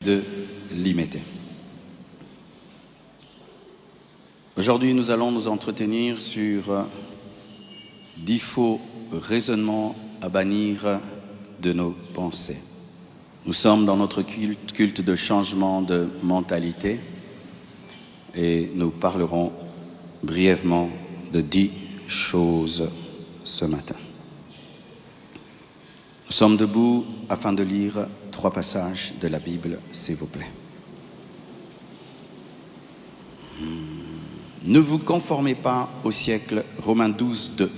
de l'imiter. Aujourd'hui, nous allons nous entretenir sur 10 faux raisonnements à bannir de nos pensées. Nous sommes dans notre culte de changement de mentalité et nous parlerons brièvement de 10 choses ce matin. Nous sommes debout afin de lire 3 passages de la Bible, s'il vous plaît. Ne vous conformez pas au siècle, Romains 12, 2.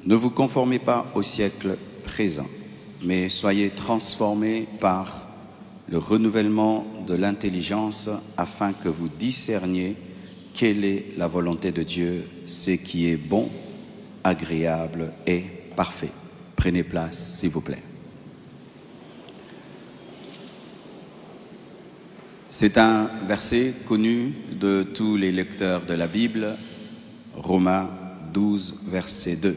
Ne vous conformez pas au siècle présent, mais soyez transformés par le renouvellement de l'intelligence afin que vous discerniez quelle est la volonté de Dieu, ce qui est bon, agréable et parfait. Prenez place, s'il vous plaît. C'est un verset connu de tous les lecteurs de la Bible, Romains 12, verset 2.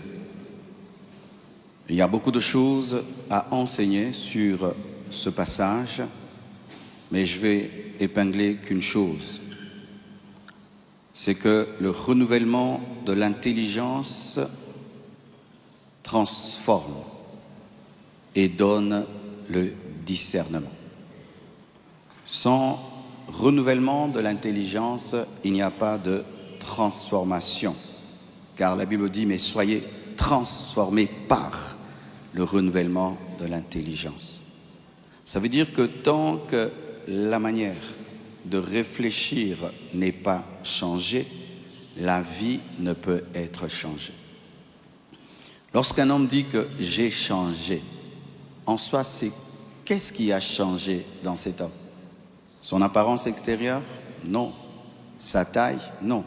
Il y a beaucoup de choses à enseigner sur ce passage, mais je vais épingler qu'une chose. C'est que le renouvellement de l'intelligence transforme et donne le discernement. Sans renouvellement de l'intelligence, il n'y a pas de transformation. Car la Bible dit, mais soyez transformés par le renouvellement de l'intelligence. Ça veut dire que tant que la manière de réfléchir n'est pas changée, la vie ne peut être changée. Lorsqu'un homme dit que j'ai changé, en soi, c'est qu'est-ce qui a changé dans cet homme? Son apparence extérieure? Non. Sa taille? Non.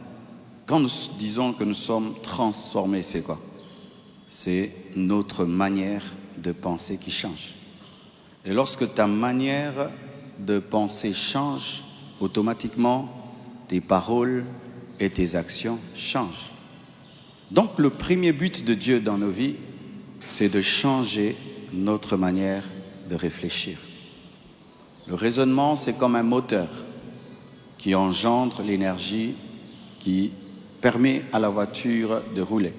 Quand nous disons que nous sommes transformés, c'est quoi? C'est notre manière de penser qui change. Et lorsque ta manière de penser change, automatiquement, tes paroles et tes actions changent. Donc, le premier but de Dieu dans nos vies, c'est de changer notre manière de réfléchir. Le raisonnement, c'est comme un moteur qui engendre l'énergie qui permet à la voiture de rouler.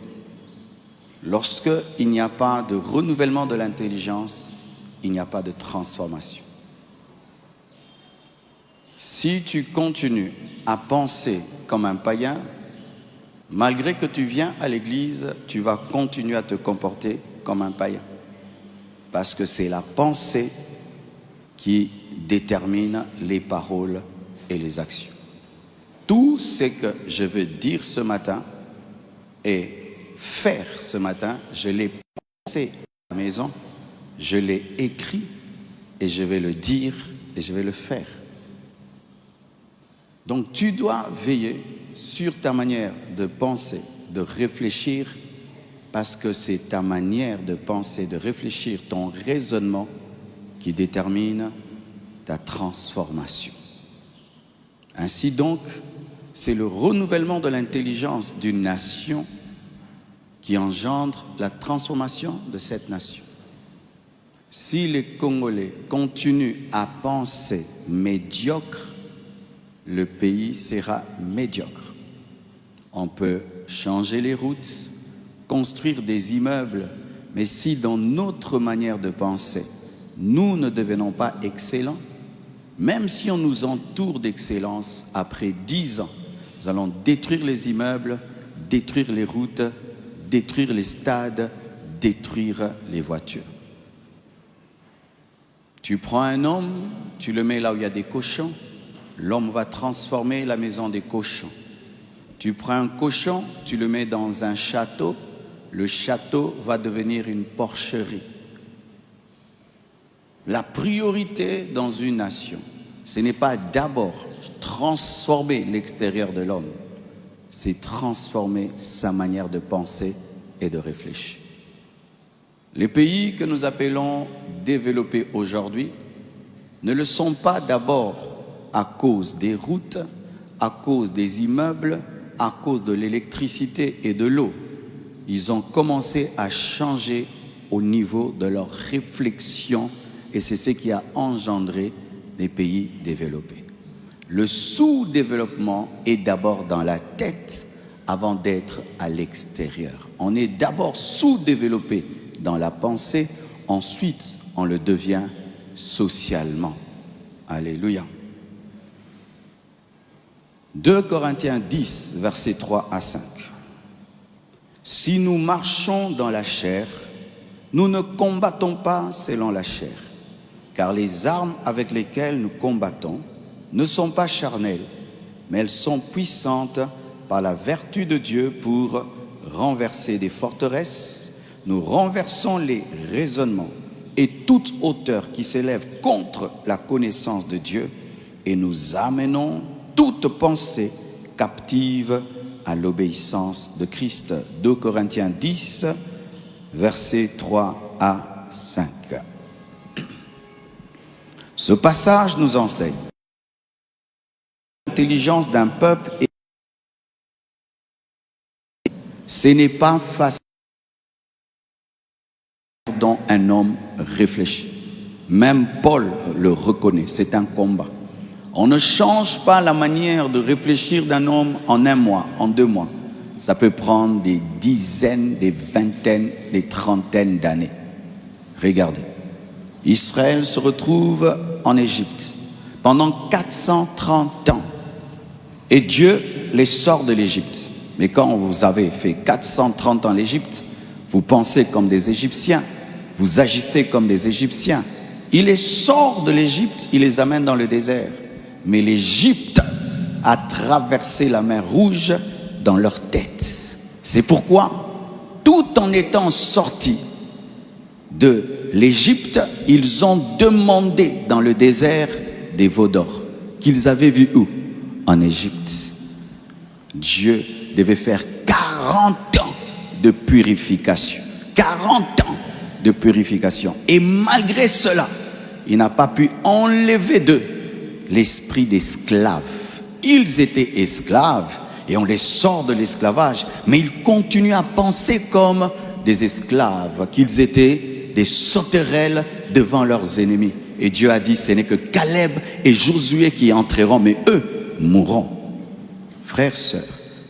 Lorsqu'il n'y a pas de renouvellement de l'intelligence, il n'y a pas de transformation. Si tu continues à penser comme un païen, malgré que tu viens à l'église, tu vas continuer à te comporter comme un païen. Parce que c'est la pensée qui détermine les paroles et les actions. Tout ce que je veux dire ce matin et faire ce matin, je l'ai pensé à la maison, je l'ai écrit et je vais le dire et je vais le faire. Donc tu dois veiller sur ta manière de penser, de réfléchir, parce que c'est ta manière de penser, de réfléchir, ton raisonnement qui détermine ta transformation. Ainsi donc, c'est le renouvellement de l'intelligence d'une nation qui engendre la transformation de cette nation. Si les Congolais continuent à penser médiocre, le pays sera médiocre. On peut changer les routes, construire des immeubles, mais si dans notre manière de penser, nous ne devenons pas excellents, même si on nous entoure d'excellence, après 10 ans, nous allons détruire les immeubles, détruire les routes, détruire les stades, détruire les voitures. Tu prends un homme, tu le mets là où il y a des cochons, l'homme va transformer la maison des cochons. Tu prends un cochon, tu le mets dans un château, le château va devenir une porcherie. La priorité dans une nation, ce n'est pas d'abord transformer l'extérieur de l'homme, c'est transformer sa manière de penser et de réfléchir. Les pays que nous appelons développés aujourd'hui ne le sont pas d'abord à cause des routes, à cause des immeubles, à cause de l'électricité et de l'eau. Ils ont commencé à changer au niveau de leur réflexion et c'est ce qui a engendré les pays développés. Le sous-développement est d'abord dans la tête avant d'être à l'extérieur. On est d'abord sous-développé dans la pensée, ensuite on le devient socialement. Alléluia. 2 Corinthiens 10, versets 3 à 5. Si nous marchons dans la chair, nous ne combattons pas selon la chair, car les armes avec lesquelles nous combattons ne sont pas charnelles, mais elles sont puissantes par la vertu de Dieu pour renverser des forteresses. Nous renversons les raisonnements et toute hauteur qui s'élève contre la connaissance de Dieu et nous amenons toute pensée captive à l'obéissance de Christ. 2 Corinthiens 10, versets 3 à 5. Ce passage nous enseigne l'intelligence d'un peuple et ce n'est pas facile dont un homme réfléchit. Même Paul le reconnaît, c'est un combat. On ne change pas la manière de réfléchir d'un homme en un mois, en 2 mois. Ça peut prendre des dizaines, des vingtaines, des trentaines d'années. Regardez. Israël se retrouve en Égypte pendant 430 ans. Et Dieu les sort de l'Égypte. Mais quand vous avez fait 430 ans en Égypte, vous pensez comme des Égyptiens, vous agissez comme des Égyptiens. Il les sort de l'Égypte, il les amène dans le désert. Mais l'Égypte a traversé la mer Rouge dans leur tête. C'est pourquoi, tout en étant sortis de l'Égypte, ils ont demandé dans le désert des veaux d'or qu'ils avaient vus où? En Égypte. Dieu devait faire 40 ans de purification. 40 ans de purification. Et malgré cela, il n'a pas pu enlever d'eux l'esprit d'esclave. Ils étaient esclaves et on les sort de l'esclavage, mais ils continuent à penser comme des esclaves, qu'ils étaient des sauterelles devant leurs ennemis. Et Dieu a dit, ce n'est que Caleb et Josué qui entreront, mais eux mourront. Frères, sœurs,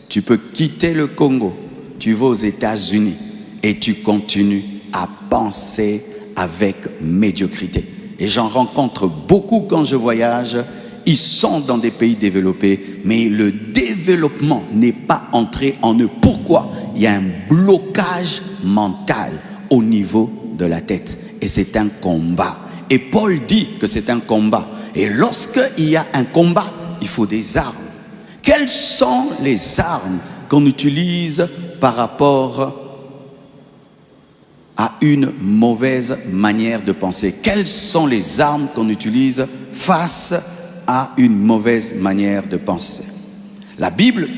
tu peux quitter le Congo, tu vas aux États-Unis et tu continues à penser avec médiocrité. Et j'en rencontre beaucoup quand je voyage. Ils sont dans des pays développés, mais le développement n'est pas entré en eux. Pourquoi? Il y a un blocage mental au niveau de la tête. Et c'est un combat. Et Paul dit que c'est un combat. Et lorsqu'il y a un combat, il faut des armes. Quelles sont les armes qu'on utilise par rapport à une mauvaise manière de penser? Quelles sont les armes qu'on utilise face à une mauvaise manière de penser? La Bible,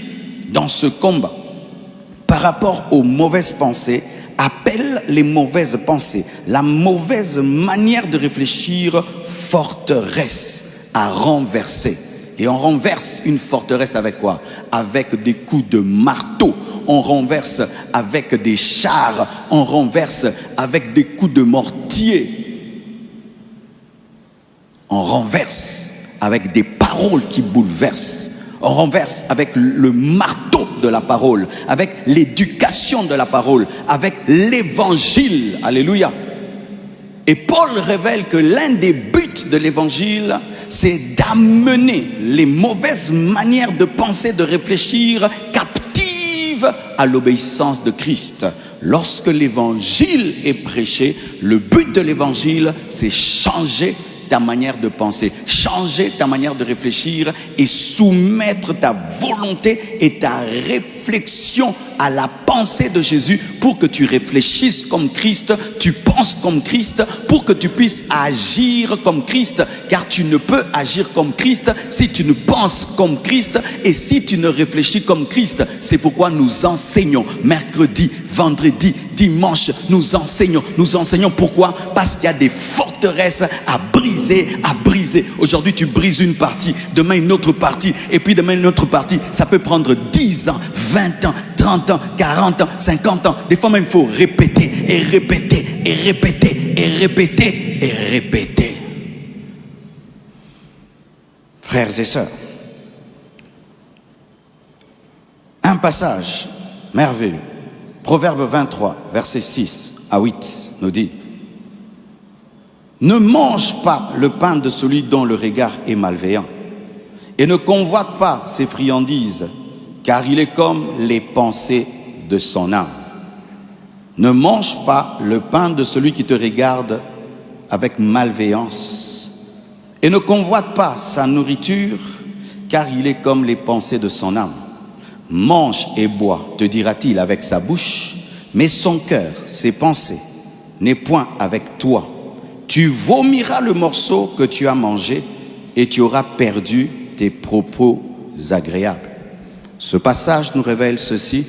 dans ce combat, par rapport aux mauvaises pensées, appelle les mauvaises pensées, la mauvaise manière de réfléchir, forteresse à renverser. Et on renverse une forteresse avec quoi? Avec des coups de marteau. On renverse avec des chars. On renverse avec des coups de mortier. On renverse avec des paroles qui bouleversent. On renverse avec le marteau de la parole, avec l'éducation de la parole, avec l'évangile. Alléluia. Et Paul révèle que l'un des buts de l'évangile, c'est d'amener les mauvaises manières de penser, de réfléchir, captives à l'obéissance de Christ. Lorsque l'évangile est prêché, le but de l'évangile, c'est changer ta manière de penser, changer ta manière de réfléchir et soumettre ta volonté et ta réflexion à la pensée de Jésus pour que tu réfléchisses comme Christ, tu penses comme Christ, pour que tu puisses agir comme Christ, car tu ne peux agir comme Christ si tu ne penses comme Christ et si tu ne réfléchis comme Christ. C'est pourquoi nous enseignons mercredi, vendredi, dimanche, nous enseignons. Pourquoi? Parce qu'il y a des forteresses à briser, à briser. Aujourd'hui, tu brises une partie, demain une autre partie, et puis demain une autre partie. Ça peut prendre 10 ans, 20 ans, 30 ans, 40 ans, 50 ans. Des fois même, il faut répéter et répéter et répéter et répéter et répéter. frères et sœurs. Un passage merveilleux. Proverbe 23, versets 6 à 8 nous dit: ne mange pas le pain de celui dont le regard est malveillant, et ne convoite pas ses friandises, car il est comme les pensées de son âme. Ne mange pas le pain de celui qui te regarde avec malveillance, et ne convoite pas sa nourriture, car il est comme les pensées de son âme. Mange et bois, te dira-t-il avec sa bouche, mais son cœur, ses pensées, n'est point avec toi. Tu vomiras le morceau que tu as mangé et tu auras perdu tes propos agréables. Ce passage nous révèle ceci,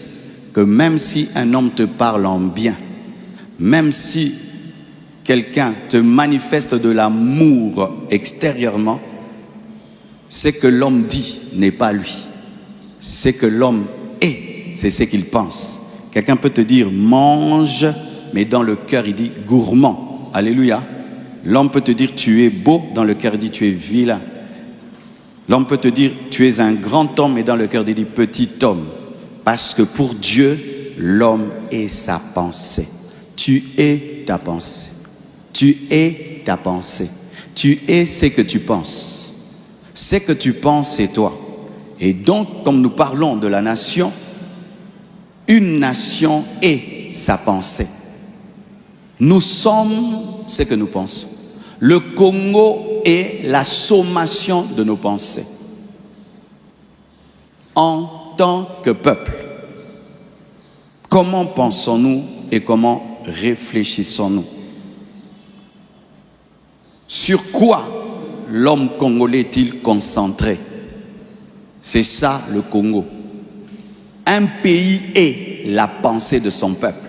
que même si un homme te parle en bien, même si quelqu'un te manifeste de l'amour extérieurement, ce que l'homme dit n'est pas lui. Ce que l'homme est, c'est ce qu'il pense. Quelqu'un peut te dire mange, mais dans le cœur il dit gourmand. Alléluia. L'homme peut te dire tu es beau, dans le cœur il dit tu es vilain. L'homme peut te dire tu es un grand homme, mais dans le cœur il dit petit homme. Parce que pour Dieu, l'homme est sa pensée. Tu es ta pensée. Tu es ta pensée. Tu es ce que tu penses. Ce que tu penses, c'est toi. Et donc, comme nous parlons de la nation, une nation est sa pensée. Nous sommes ce que nous pensons. Le Congo est la sommation de nos pensées. En tant que peuple, comment pensons-nous et comment réfléchissons-nous? Sur quoi l'homme congolais est-il concentré? C'est ça le Congo. Un pays est la pensée de son peuple.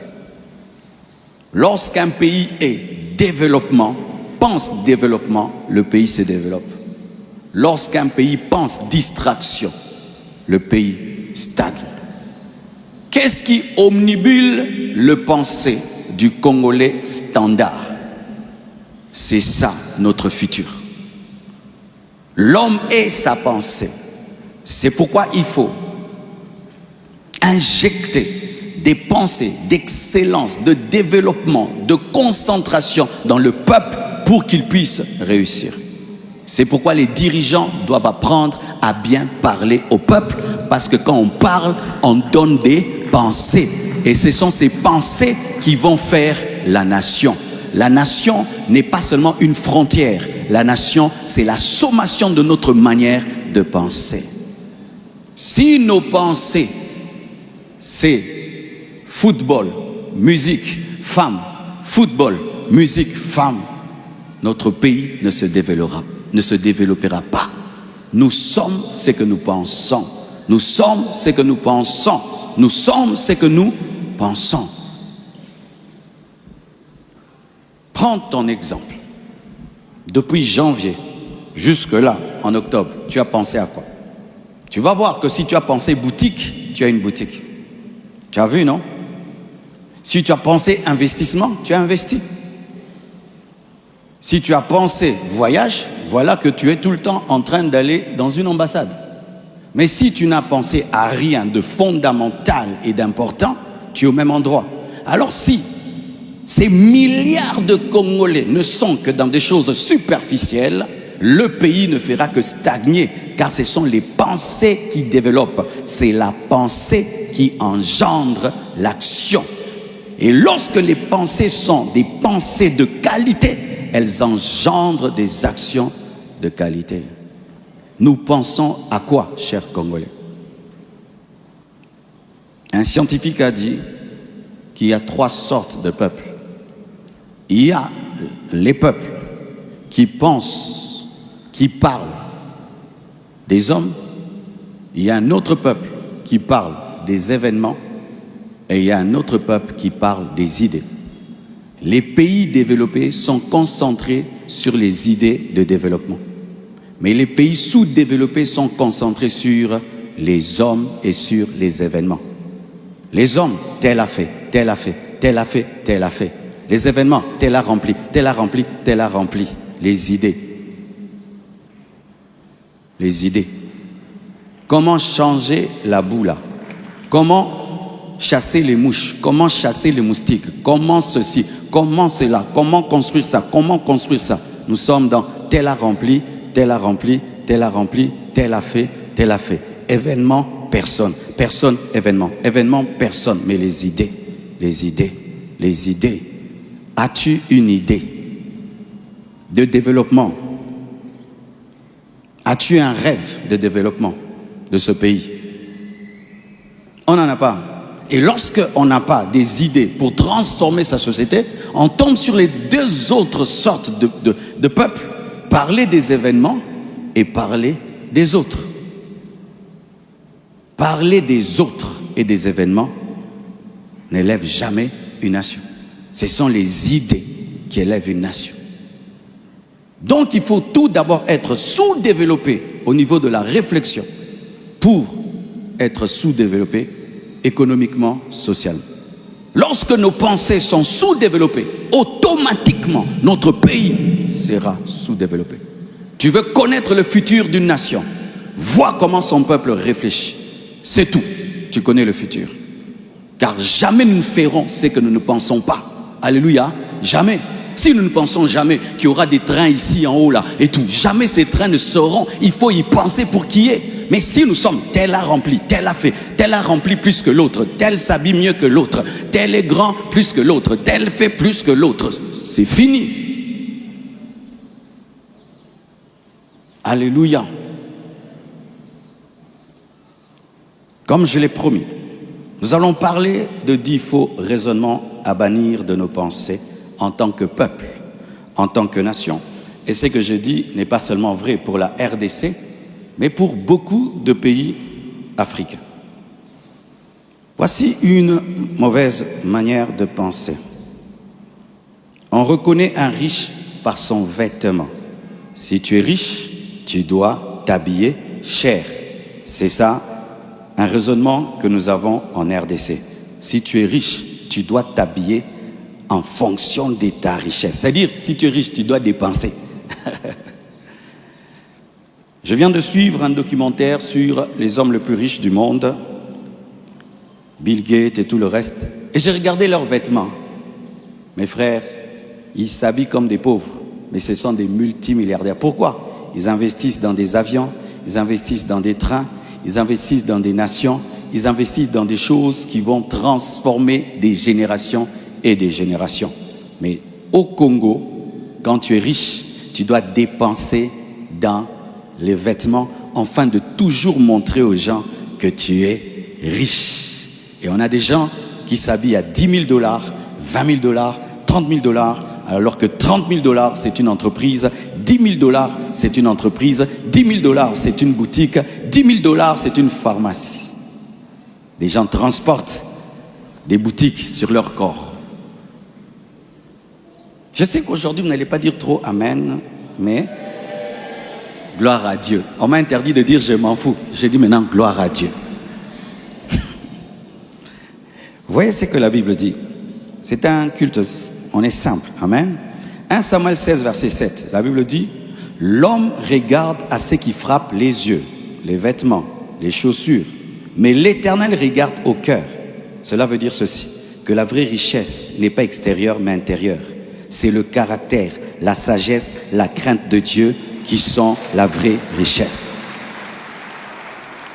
Lorsqu'un pays est développement, pense développement, le pays se développe. Lorsqu'un pays pense distraction, le pays stagne. Qu'est-ce qui omnibule le pensée du Congolais standard? C'est ça notre futur. L'homme est sa pensée. C'est pourquoi il faut injecter des pensées d'excellence, de développement, de concentration dans le peuple pour qu'il puisse réussir. C'est pourquoi les dirigeants doivent apprendre à bien parler au peuple, parce que quand on parle, on donne des pensées. Et ce sont ces pensées qui vont faire la nation. La nation n'est pas seulement une frontière. La nation, c'est la sommation de notre manière de penser. Si nos pensées, c'est football, musique, femme, football, musique, femme, notre pays ne se développera pas. Nous sommes ce que nous pensons. Nous sommes ce que nous pensons. Nous sommes ce que nous pensons. Prends ton exemple. Depuis janvier jusque-là, en octobre, tu as pensé à quoi? Tu vas voir que si tu as pensé boutique, tu as une boutique. Tu as vu, non? Si tu as pensé investissement, tu as investi. Si tu as pensé voyage, voilà que tu es tout le temps en train d'aller dans une ambassade. Mais si tu n'as pensé à rien de fondamental et d'important, tu es au même endroit. Alors si ces milliards de Congolais ne sont que dans des choses superficielles, le pays ne fera que stagner, car ce sont les pensées qui développent. C'est la pensée qui engendre l'action. Et lorsque les pensées sont des pensées de qualité, elles engendrent des actions de qualité. Nous pensons à quoi, chers Congolais? Un scientifique a dit qu'il y a 3 sortes de peuples. Il y a les peuples qui pensent, qui parlent des hommes. Il y a un autre peuple qui parle des événements. Et il y a un autre peuple qui parle des idées. Les pays développés sont concentrés sur les idées de développement. Mais les pays sous-développés sont concentrés sur les hommes et sur les événements. Les hommes, tel a fait, tel a fait, tel a fait, tel a fait. Les événements, tel a rempli, tel a rempli, tel a rempli. Les idées. Les idées. Comment changer la boue là? Comment chasser les mouches? Comment chasser les moustiques? Comment ceci? Comment cela? Comment construire ça? Comment construire ça? Nous sommes dans tel a rempli, tel a rempli, tel a rempli, tel a fait, tel a fait. Événement, personne. Personne, événement. Événement, personne. Mais les idées, les idées, les idées. As-tu une idée de développement? As-tu un rêve de développement de ce pays? On n'en a pas. Et lorsqu'on n'a pas des idées pour transformer sa société, on tombe sur les deux autres sortes de peuples. Parler des événements et parler des autres. Parler des autres et des événements n'élève jamais une nation. Ce sont les idées qui élèvent une nation. Donc il faut tout d'abord être sous-développé au niveau de la réflexion pour être sous-développé économiquement, socialement. Lorsque nos pensées sont sous-développées, automatiquement notre pays sera sous-développé. Tu veux connaître le futur d'une nation, vois comment son peuple réfléchit. C'est tout. Tu connais le futur. Car jamais nous ne ferons ce que nous ne pensons pas. Alléluia. Jamais. Si nous ne pensons jamais qu'il y aura des trains ici en haut là et tout, jamais ces trains ne seront. Il faut y penser pour qu'il y ait. Mais si nous sommes, tel a rempli, tel a fait, tel a rempli plus que l'autre, tel s'habille mieux que l'autre, tel est grand plus que l'autre, tel fait plus que l'autre, c'est fini. Alléluia. Comme je l'ai promis, nous allons parler de 10 faux raisonnements à bannir de nos pensées en tant que peuple, en tant que nation. Et ce que je dis n'est pas seulement vrai pour la RDC, mais pour beaucoup de pays africains. Voici une mauvaise manière de penser. On reconnaît un riche par son vêtement. Si tu es riche, tu dois t'habiller cher. C'est ça, un raisonnement que nous avons en RDC. Si tu es riche, tu dois t'habiller en fonction de ta richesse. C'est-à-dire, si tu es riche, tu dois dépenser. Je viens de suivre un documentaire sur les hommes les plus riches du monde, Bill Gates et tout le reste, et j'ai regardé leurs vêtements. Mes frères, ils s'habillent comme des pauvres, mais ce sont des multimilliardaires. Pourquoi? Ils investissent dans des avions, ils investissent dans des trains, ils investissent dans des nations, ils investissent dans des choses qui vont transformer des générations et des générations. Mais au Congo, quand tu es riche, tu dois dépenser dans les vêtements afin de toujours montrer aux gens que tu es riche. Et on a des gens qui s'habillent à 10 000 $, 20 000 $, 30 000 $, alors que 30 000 $ c'est une entreprise, 10 000 $ c'est une entreprise, 10 000 $ c'est une boutique, 10 000 $ c'est une pharmacie. Les gens transportent des boutiques sur leur corps. Je sais qu'aujourd'hui vous n'allez pas dire trop amen, mais gloire à Dieu. On m'a interdit de dire je m'en fous. J'ai dit maintenant gloire à Dieu. Vous voyez ce que la Bible dit. C'est un culte, on est simple. Amen. 1 Samuel 16, verset 7. La Bible dit, l'homme regarde à ce qui frappe les yeux, les vêtements, les chaussures. Mais l'Éternel regarde au cœur. Cela veut dire ceci, que la vraie richesse n'est pas extérieure mais intérieure. C'est le caractère, la sagesse, la crainte de Dieu qui sont la vraie richesse.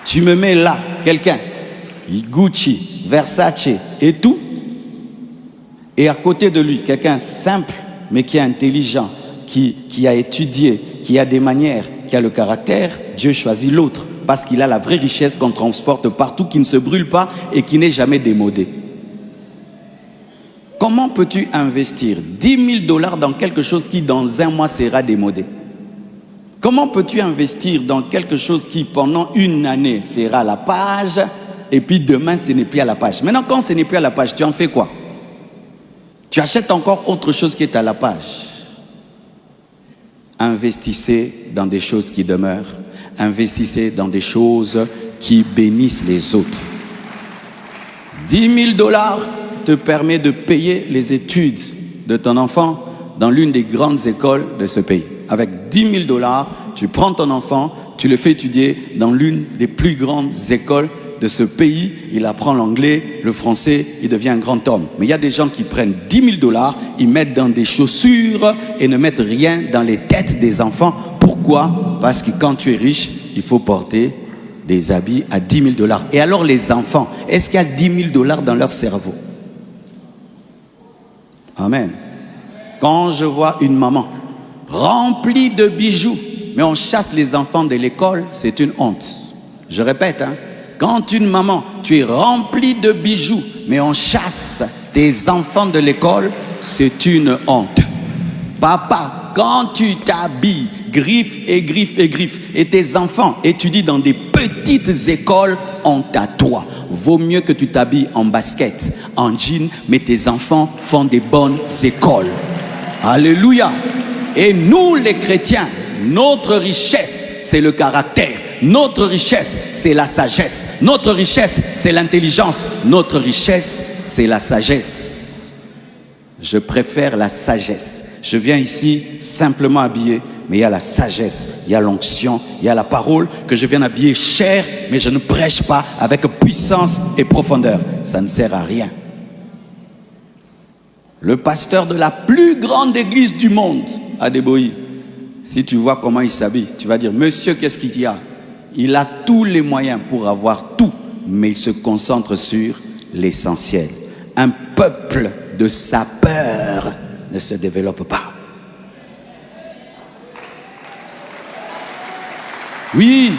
Tu me mets là, quelqu'un, Gucci, Versace et tout, et à côté de lui, quelqu'un simple, mais qui est intelligent, qui a étudié, qui a des manières, qui a le caractère, Dieu choisit l'autre, parce qu'il a la vraie richesse qu'on transporte partout, qui ne se brûle pas et qui n'est jamais démodé. Comment peux-tu investir 10 000 $ dans quelque chose qui dans un mois sera démodé? Comment peux-tu investir dans quelque chose qui pendant une année sera à la page et puis demain ce n'est plus à la page? Maintenant quand ce n'est plus à la page, tu en fais quoi? Tu achètes encore autre chose qui est à la page. Investissez dans des choses qui demeurent. Investissez dans des choses qui bénissent les autres. 10 000 $ te permet de payer les études de ton enfant dans l'une des grandes écoles de ce pays. Avec 10 000 $, tu prends ton enfant, tu le fais étudier dans l'une des plus grandes écoles de ce pays, il apprend l'anglais, le français, il devient un grand homme. Mais il y a des gens qui prennent 10 000 $, ils mettent dans des chaussures et ne mettent rien dans les têtes des enfants. Pourquoi? Parce que quand tu es riche, il faut porter des habits à 10 000 $. Et alors les enfants, est-ce qu'il y a 10 000 $ dans leur cerveau? Amen. Quand je vois une maman remplie de bijoux, mais on chasse les enfants de l'école, c'est une honte. Je répète, quand une maman, tu es remplie de bijoux, mais on chasse tes enfants de l'école, c'est une honte. Papa, quand tu t'habilles, griffes et griffes et griffes, et tes enfants étudient dans des petites écoles, honte à toi. Vaut mieux que tu t'habilles en basket, en jean, mais tes enfants font des bonnes écoles. Alléluia. Et nous les chrétiens, notre richesse, c'est le caractère. Notre richesse, c'est la sagesse. Notre richesse, c'est l'intelligence. Notre richesse, c'est la sagesse. Je préfère la sagesse. Je viens ici simplement habillé, mais il y a la sagesse, il y a l'onction, il y a la parole que je viens habiller cher, mais je ne prêche pas avec puissance et profondeur. Ça ne sert à rien. Le pasteur de la plus grande église du monde, Adeboyi, si tu vois comment il s'habille, tu vas dire, monsieur, qu'est-ce qu'il y a? Il a tous les moyens pour avoir tout, mais il se concentre sur l'essentiel. Un peuple de sapeurs ne se développe pas. Oui,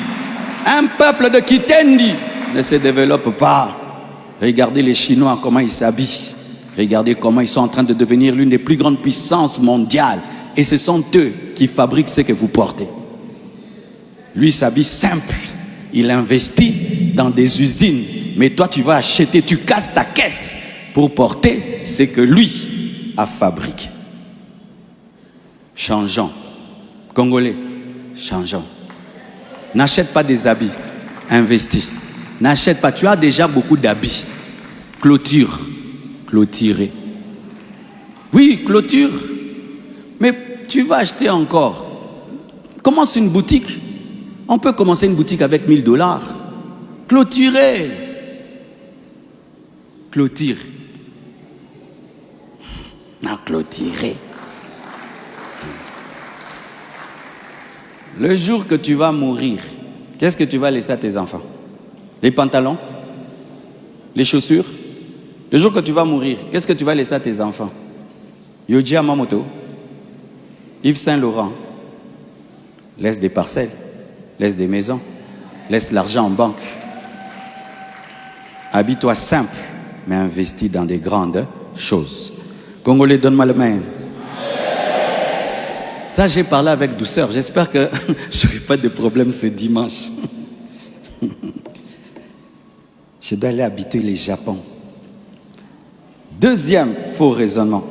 un peuple de Kitendi ne se développe pas. Regardez les Chinois, comment ils s'habillent. Regardez comment ils sont en train de devenir l'une des plus grandes puissances mondiales. Et ce sont eux qui fabriquent ce que vous portez. Lui s'habille simple. Il investit dans des usines. Mais toi, tu vas acheter, tu casses ta caisse pour porter ce que lui a fabriqué. Changeons. Congolais, changeons. N'achète pas des habits. Investis. N'achète pas. Tu as déjà beaucoup d'habits. Clôture. Clôturer. Oui, clôture. Mais tu vas acheter encore. Commence une boutique. On peut commencer une boutique avec 1 000 $. Clôturer. Clôture. Non, clôturer. Le jour que tu vas mourir, qu'est-ce que tu vas laisser à tes enfants? Les pantalons? Les chaussures? Le jour que tu vas mourir, qu'est-ce que tu vas laisser à tes enfants? Yoji Yamamoto, Yves Saint-Laurent, laisse des parcelles, laisse des maisons, laisse l'argent en banque. Habille-toi simple, mais investis dans des grandes choses. Congolais, donne-moi le main. Ça, j'ai parlé avec douceur. J'espère que je n'aurai pas de problème ce dimanche. Je dois aller habiter le Japon. Deuxième faux raisonnement.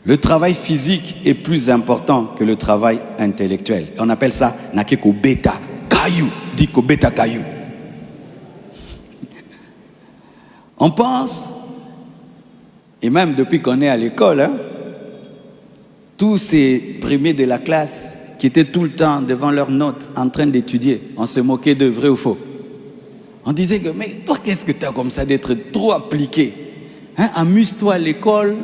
Le travail physique est plus important que le travail intellectuel. On appelle ça Nakeko Beta Kayu. Diko Beta Kayu. On pense, et même depuis qu'on est à l'école, tous ces premiers de la classe qui étaient tout le temps devant leurs notes en train d'étudier, on se moquait de vrai ou faux. On disait que, mais toi, qu'est-ce que tu as comme ça d'être trop appliqué? Amuse-toi à l'école.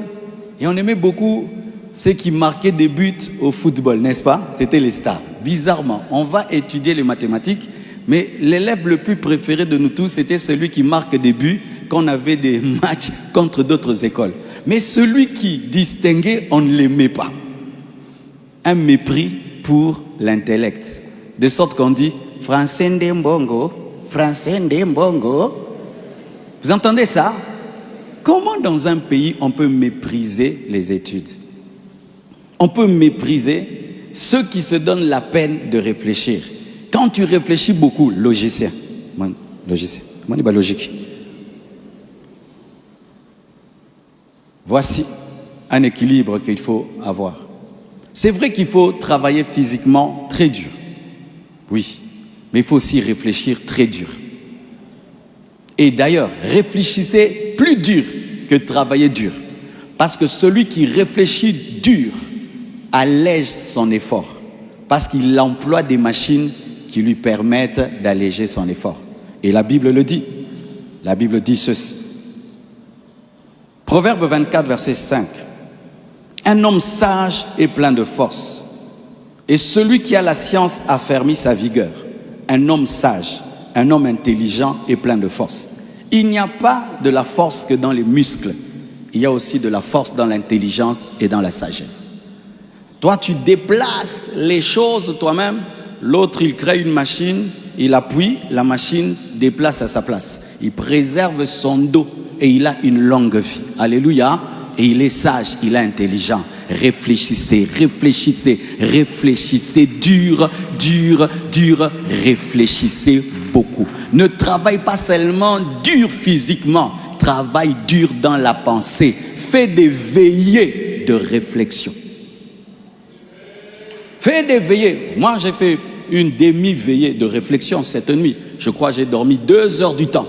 Et on aimait beaucoup ceux qui marquaient des buts au football, n'est-ce pas? C'était les stars. Bizarrement, on va étudier les mathématiques, mais l'élève le plus préféré de nous tous, c'était celui qui marque des buts quand on avait des matchs contre d'autres écoles. Mais celui qui distinguait, on ne l'aimait pas. Un mépris pour l'intellect. De sorte qu'on dit « Français Ndembongo, Français Ndembongo ». Vous entendez ça? Comment dans un pays on peut mépriser les études? On peut mépriser ceux qui se donnent la peine de réfléchir. Quand tu réfléchis beaucoup, logicien. Logicien. Logique. Voici un équilibre qu'il faut avoir. C'est vrai qu'il faut travailler physiquement très dur. Oui, mais il faut aussi réfléchir très dur. Et d'ailleurs, réfléchissez plus dur que travailler dur. Parce que celui qui réfléchit dur allège son effort. Parce qu'il emploie des machines qui lui permettent d'alléger son effort. Et la Bible le dit. La Bible dit ceci. Proverbe 24, verset 5. Un homme sage est plein de force, et celui qui a la science affermit sa vigueur. Un homme sage, un homme intelligent est plein de force. Il n'y a pas de la force que dans les muscles. Il y a aussi de la force dans l'intelligence et dans la sagesse. Toi, tu déplaces les choses toi-même. L'autre, il crée une machine, il appuie, la machine déplace à sa place. Il préserve son dos et il a une longue vie. Alléluia. Et il est sage, il est intelligent. Réfléchissez, réfléchissez, réfléchissez dur, dur, dur. Réfléchissez beaucoup. Ne travaille pas seulement dur physiquement, travaille dur dans la pensée. Fais des veillées de réflexion. Fais des veillées. Moi, j'ai fait une demi-veillée de réflexion cette nuit. Je crois que j'ai dormi 2 heures du temps.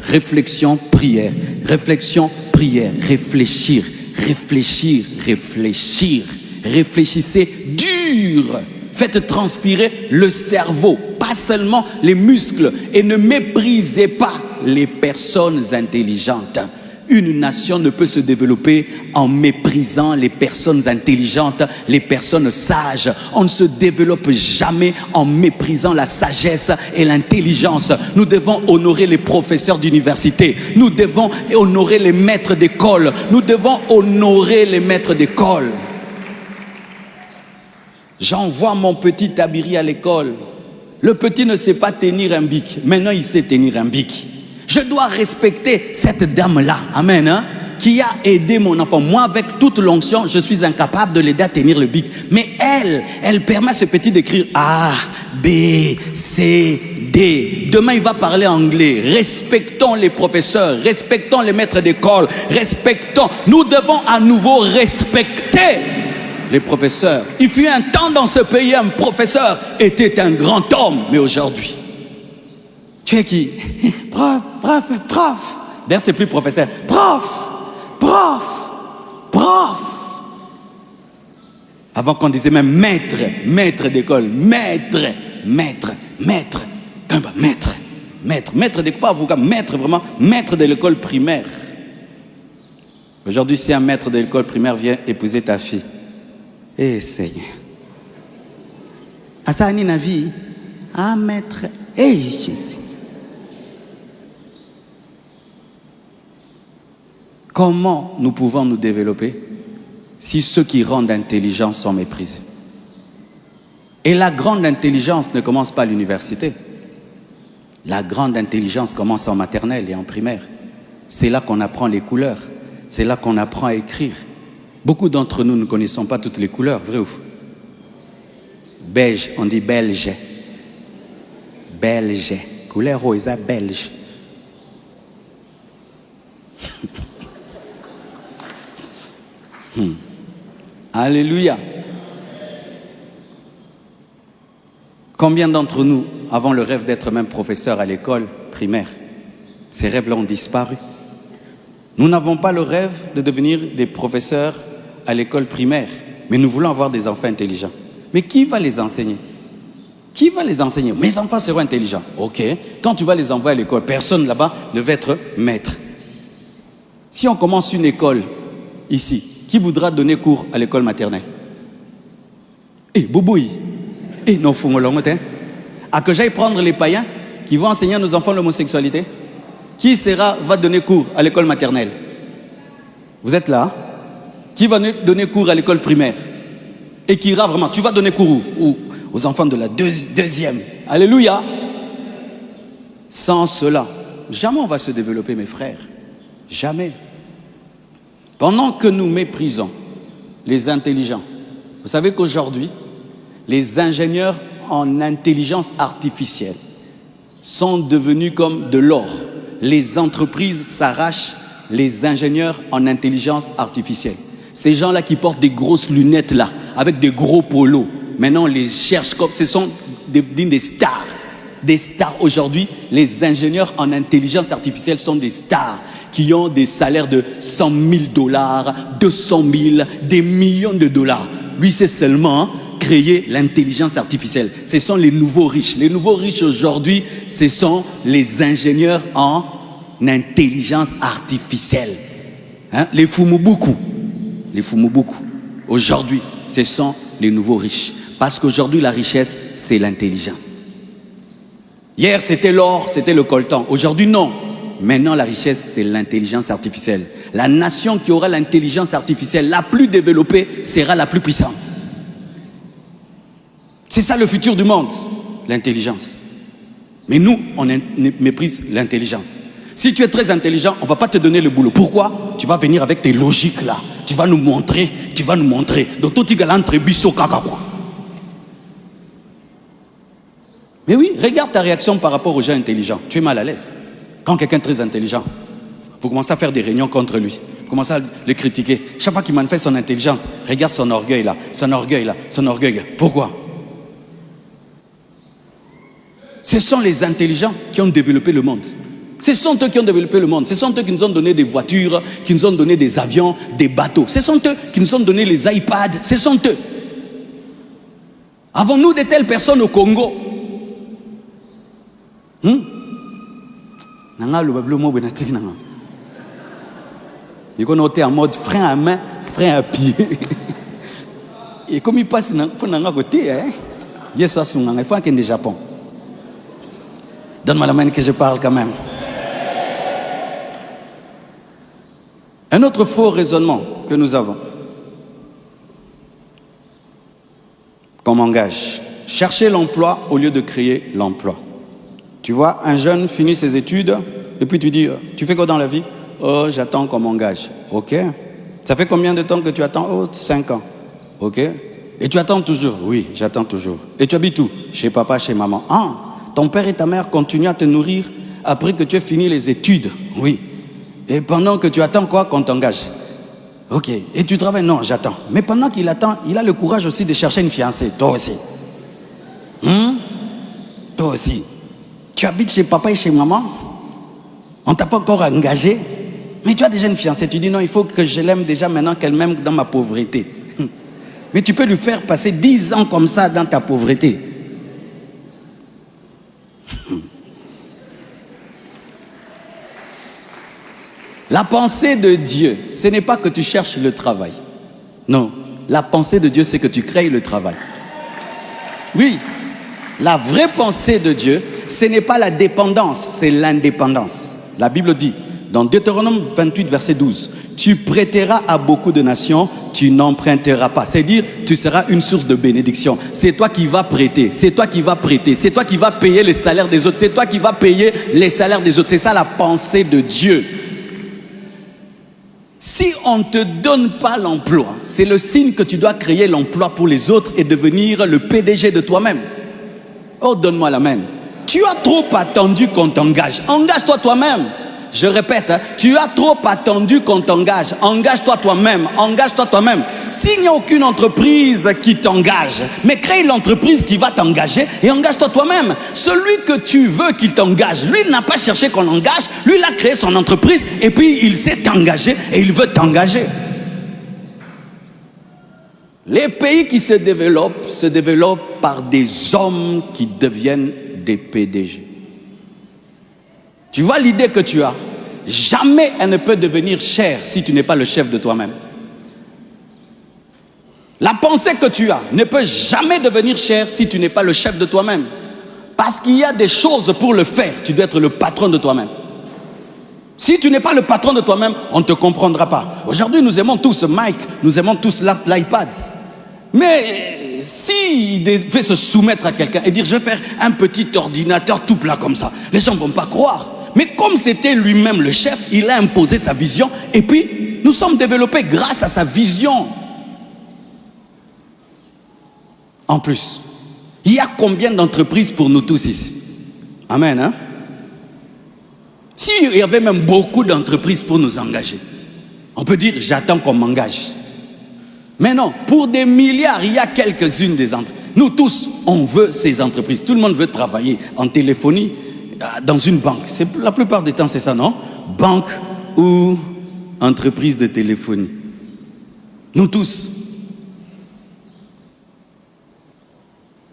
Réflexion, prière. Réflexion, prière. Réfléchir, réfléchir, réfléchir. Réfléchissez dur. Faites transpirer le cerveau, pas seulement les muscles. Et ne méprisez pas les personnes intelligentes. Une nation ne peut se développer en méprisant les personnes intelligentes, les personnes sages. On ne se développe jamais en méprisant la sagesse et l'intelligence. Nous devons honorer les professeurs d'université. Nous devons honorer les maîtres d'école. Nous devons honorer les maîtres d'école. J'envoie mon petit Tabiri à l'école. Le petit ne sait pas tenir un bic. Maintenant, il sait tenir un bic. Je dois respecter cette dame-là, amen, hein, qui a aidé mon enfant. Moi, avec toute l'onction, je suis incapable de l'aider à tenir le bic. Mais elle permet à ce petit d'écrire A, B, C, D. Demain, il va parler anglais. Respectons les professeurs, respectons les maîtres d'école, respectons. Nous devons à nouveau respecter les professeurs. Il fut un temps dans ce pays, un professeur était un grand homme, mais aujourd'hui, tu es qui? Prof, prof, prof. D'ailleurs, c'est plus professeur. Prof, prof, prof. Avant qu'on disait même maître, maître d'école, maître, maître, maître, maître, maître, maître d'école, pas avocat, maître vraiment, maître de l'école primaire. Aujourd'hui, si un maître de l'école primaire vient épouser ta fille, eh Seigneur, à ça, na vie, ah maître, eh Jésus. Comment nous pouvons nous développer si ceux qui rendent intelligents sont méprisés? Et la grande intelligence ne commence pas à l'université. La grande intelligence commence en maternelle et en primaire. C'est là qu'on apprend les couleurs. C'est là qu'on apprend à écrire. Beaucoup d'entre nous ne connaissons pas toutes les couleurs, vrai ou faux? Belge, on dit belge. Belge. Couleur rose, belge. Alléluia. Combien d'entre nous avons le rêve d'être même professeur à l'école primaire? Ces rêves-là ont disparu. Nous n'avons pas le rêve de devenir des professeurs à l'école primaire, mais nous voulons avoir des enfants intelligents. Mais qui va les enseigner? Qui va les enseigner? Mes enfants seront intelligents. Ok. Quand tu vas les envoyer à l'école, personne là-bas ne va être maître. Si on commence une école ici, qui voudra donner cours à l'école maternelle? Eh, Bouboui. Eh, non, Fungolongote. À que j'aille prendre les païens qui vont enseigner à nos enfants l'homosexualité? Qui va donner cours à l'école maternelle? Vous êtes là? Qui va donner cours à l'école primaire? Et qui ira vraiment? Tu vas donner cours où? Aux enfants de la deuxième. Alléluia. Sans cela, jamais on va se développer, mes frères. Jamais. Pendant que nous méprisons les intelligents, vous savez qu'aujourd'hui, les ingénieurs en intelligence artificielle sont devenus comme de l'or. Les entreprises s'arrachent les ingénieurs en intelligence artificielle. Ces gens-là qui portent des grosses lunettes là, avec des gros polos, maintenant on les cherche comme, ce sont des stars. Des stars aujourd'hui, les ingénieurs en intelligence artificielle sont des stars qui ont des salaires de 100 000 $, 200 000, des millions de dollars. Lui, c'est seulement créé l'intelligence artificielle. Ce sont les nouveaux riches. Les nouveaux riches aujourd'hui, ce sont les ingénieurs en intelligence artificielle. Hein? Les Fumubuku. Les Fumubuku. Aujourd'hui, ce sont les nouveaux riches. Parce qu'aujourd'hui, la richesse, c'est l'intelligence. Hier, c'était l'or, c'était le coltan. Aujourd'hui, non. Maintenant, la richesse, c'est l'intelligence artificielle. La nation qui aura l'intelligence artificielle la plus développée sera la plus puissante. C'est ça le futur du monde, l'intelligence. Mais nous, on méprise l'intelligence. Si tu es très intelligent, on ne va pas te donner le boulot. Pourquoi? Tu vas venir avec tes logiques là. Tu vas nous montrer. Donc, tout est entre biso kakakwa. Mais oui, regarde ta réaction par rapport aux gens intelligents. Tu es mal à l'aise. Quand quelqu'un est très intelligent, vous commencez à faire des réunions contre lui. Vous commencez à le critiquer. Chaque fois qu'il manifeste son intelligence, regarde son orgueil là, son orgueil là, son orgueil là. Pourquoi? Ce sont les intelligents qui ont développé le monde. Ce sont eux qui ont développé le monde. Ce sont eux qui nous ont donné des voitures, qui nous ont donné des avions, des bateaux. Ce sont eux qui nous ont donné les iPads. Ce sont eux. Avons-nous de telles personnes au Congo? Nanga le mot benatique nanga. Il est en mode frein à main, frein à pied. Et comme il passe pour nanga côté, il est il faut qu'il y ait Japon. Donne-moi la main que je parle quand même. Un autre faux raisonnement que nous avons comme engage, chercher l'emploi au lieu de créer l'emploi. Tu vois, un jeune finit ses études et puis tu dis, tu fais quoi dans la vie? Oh, j'attends qu'on m'engage. Ok. Ça fait combien de temps que tu attends? Oh, 5 ans. Ok. Et tu attends toujours? Oui, j'attends toujours. Et tu habites où? Chez papa, chez maman. Ah, ton père et ta mère continuent à te nourrir après que tu aies fini les études? Oui. Et pendant que tu attends quoi? Qu'on t'engage. Ok. Et tu travailles? Non, j'attends. Mais pendant qu'il attend, il a le courage aussi de chercher une fiancée. Toi aussi. Toi aussi. Tu habites chez papa et chez maman? On ne t'a pas encore engagé? Mais tu as déjà une fiancée. Tu dis non, il faut que je l'aime déjà maintenant qu'elle m'aime dans ma pauvreté. Mais tu peux lui faire passer 10 ans comme ça dans ta pauvreté. La pensée de Dieu, ce n'est pas que tu cherches le travail. Non. La pensée de Dieu, c'est que tu crées le travail. Oui. La vraie pensée de Dieu, ce n'est pas la dépendance, c'est l'indépendance. La Bible dit, dans Deutéronome 28, verset 12, « Tu prêteras à beaucoup de nations, tu n'emprunteras pas. » C'est-à-dire, tu seras une source de bénédiction. C'est toi qui vas prêter, c'est toi qui vas prêter, c'est toi qui vas payer les salaires des autres, c'est toi qui vas payer les salaires des autres. C'est ça la pensée de Dieu. Si on ne te donne pas l'emploi, c'est le signe que tu dois créer l'emploi pour les autres et devenir le PDG de toi-même. Oh, donne-moi la main. Tu as trop attendu qu'on t'engage. Engage-toi toi-même. Je répète, tu as trop attendu qu'on t'engage. Engage-toi toi-même. Engage-toi toi-même. S'il n'y a aucune entreprise qui t'engage, mais crée l'entreprise qui va t'engager et engage-toi toi-même. Celui que tu veux qui t'engage, lui n'a pas cherché qu'on l'engage. Lui, il a créé son entreprise et puis il s'est engagé et il veut t'engager. Les pays qui se développent par des hommes qui deviennent des PDG. Tu vois l'idée que tu as? Jamais elle ne peut devenir chère si tu n'es pas le chef de toi-même. La pensée que tu as ne peut jamais devenir chère si tu n'es pas le chef de toi-même. Parce qu'il y a des choses pour le faire, tu dois être le patron de toi-même. Si tu n'es pas le patron de toi-même, on ne te comprendra pas. Aujourd'hui, nous aimons tous Mike, nous aimons tous l'iPad. Mais s'il devait se soumettre à quelqu'un et dire je vais faire un petit ordinateur tout plat comme ça, les gens ne vont pas croire. Mais comme c'était lui-même le chef, il a imposé sa vision et puis nous sommes développés grâce à sa vision. En plus, il y a combien d'entreprises pour nous tous ici? Amen, hein? S'il y avait même beaucoup d'entreprises pour nous engager, on peut dire j'attends qu'on m'engage. Mais non, pour des milliards, il y a quelques-unes des entreprises. Nous tous, on veut ces entreprises. Tout le monde veut travailler en téléphonie dans une banque. La plupart des temps, c'est ça, non? Banque ou entreprise de téléphonie. Nous tous.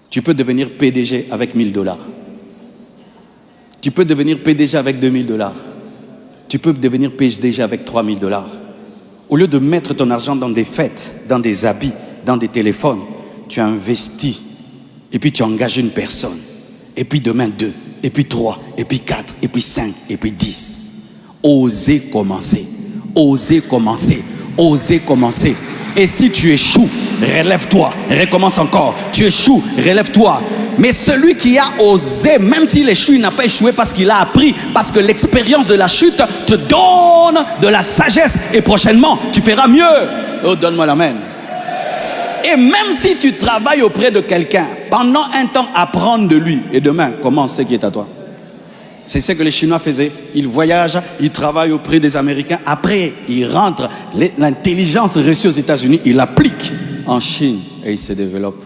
Tu peux devenir PDG avec 1000 $. Tu peux devenir PDG avec 2000 $. Tu peux devenir PDG avec 3000 $. Au lieu de mettre ton argent dans des fêtes, dans des habits, dans des téléphones, tu investis. Et puis tu engages une personne. Et puis demain 2, et puis 3, et puis 4, et puis 5, et puis 10. Osez commencer. Osez commencer. Osez commencer. Et si tu échoues, relève-toi, recommence encore. Tu échoues, relève-toi. Mais celui qui a osé, même s'il échoue, il n'a pas échoué parce qu'il a appris, parce que l'expérience de la chute te donne de la sagesse. Et prochainement, tu feras mieux. Oh, donne-moi l'amen. Et même si tu travailles auprès de quelqu'un, pendant un temps, apprends de lui. Et demain, commence ce qui est à toi. C'est ce que les Chinois faisaient. Ils voyagent, ils travaillent auprès des Américains. Après, ils rentrent. L'intelligence reçue aux États-Unis, ils l'appliquent en Chine et ils se développent.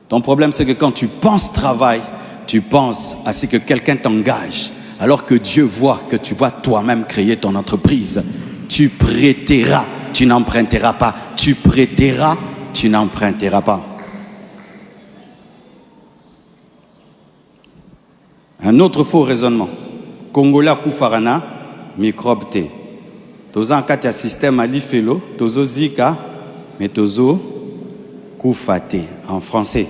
Ton problème, c'est que quand tu penses travail, tu penses à ce que quelqu'un t'engage. Alors que Dieu voit que tu vas toi-même créer ton entreprise. Tu prêteras, tu n'emprunteras pas. Tu prêteras, tu n'emprunteras pas. Un autre faux raisonnement. Congolais Koufarana, microbe T. Tozo en kati ya système ali felo, tozo zika, mais tozo Koufate en français.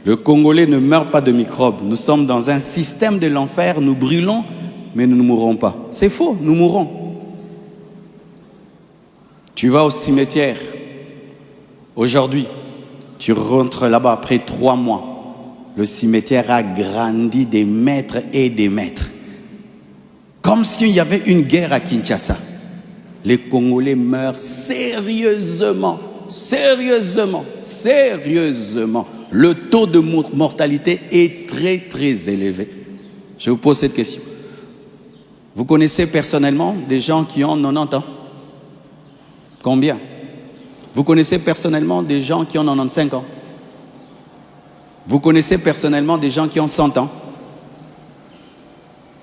Le Congolais ne meurt pas de microbes. Nous sommes dans un système de l'enfer, nous brûlons, mais nous ne mourrons pas. C'est faux, nous mourrons. Tu vas au cimetière. Aujourd'hui, tu rentres là-bas après 3 mois. Le cimetière a grandi des mètres et des mètres. Comme s'il y avait une guerre à Kinshasa. Les Congolais meurent sérieusement, sérieusement, sérieusement. Le taux de mortalité est très, très élevé. Je vous pose cette question. Vous connaissez personnellement des gens qui ont 90 ans? Combien? Vous connaissez personnellement des gens qui ont 95 ans? Vous connaissez personnellement des gens qui ont 100 ans?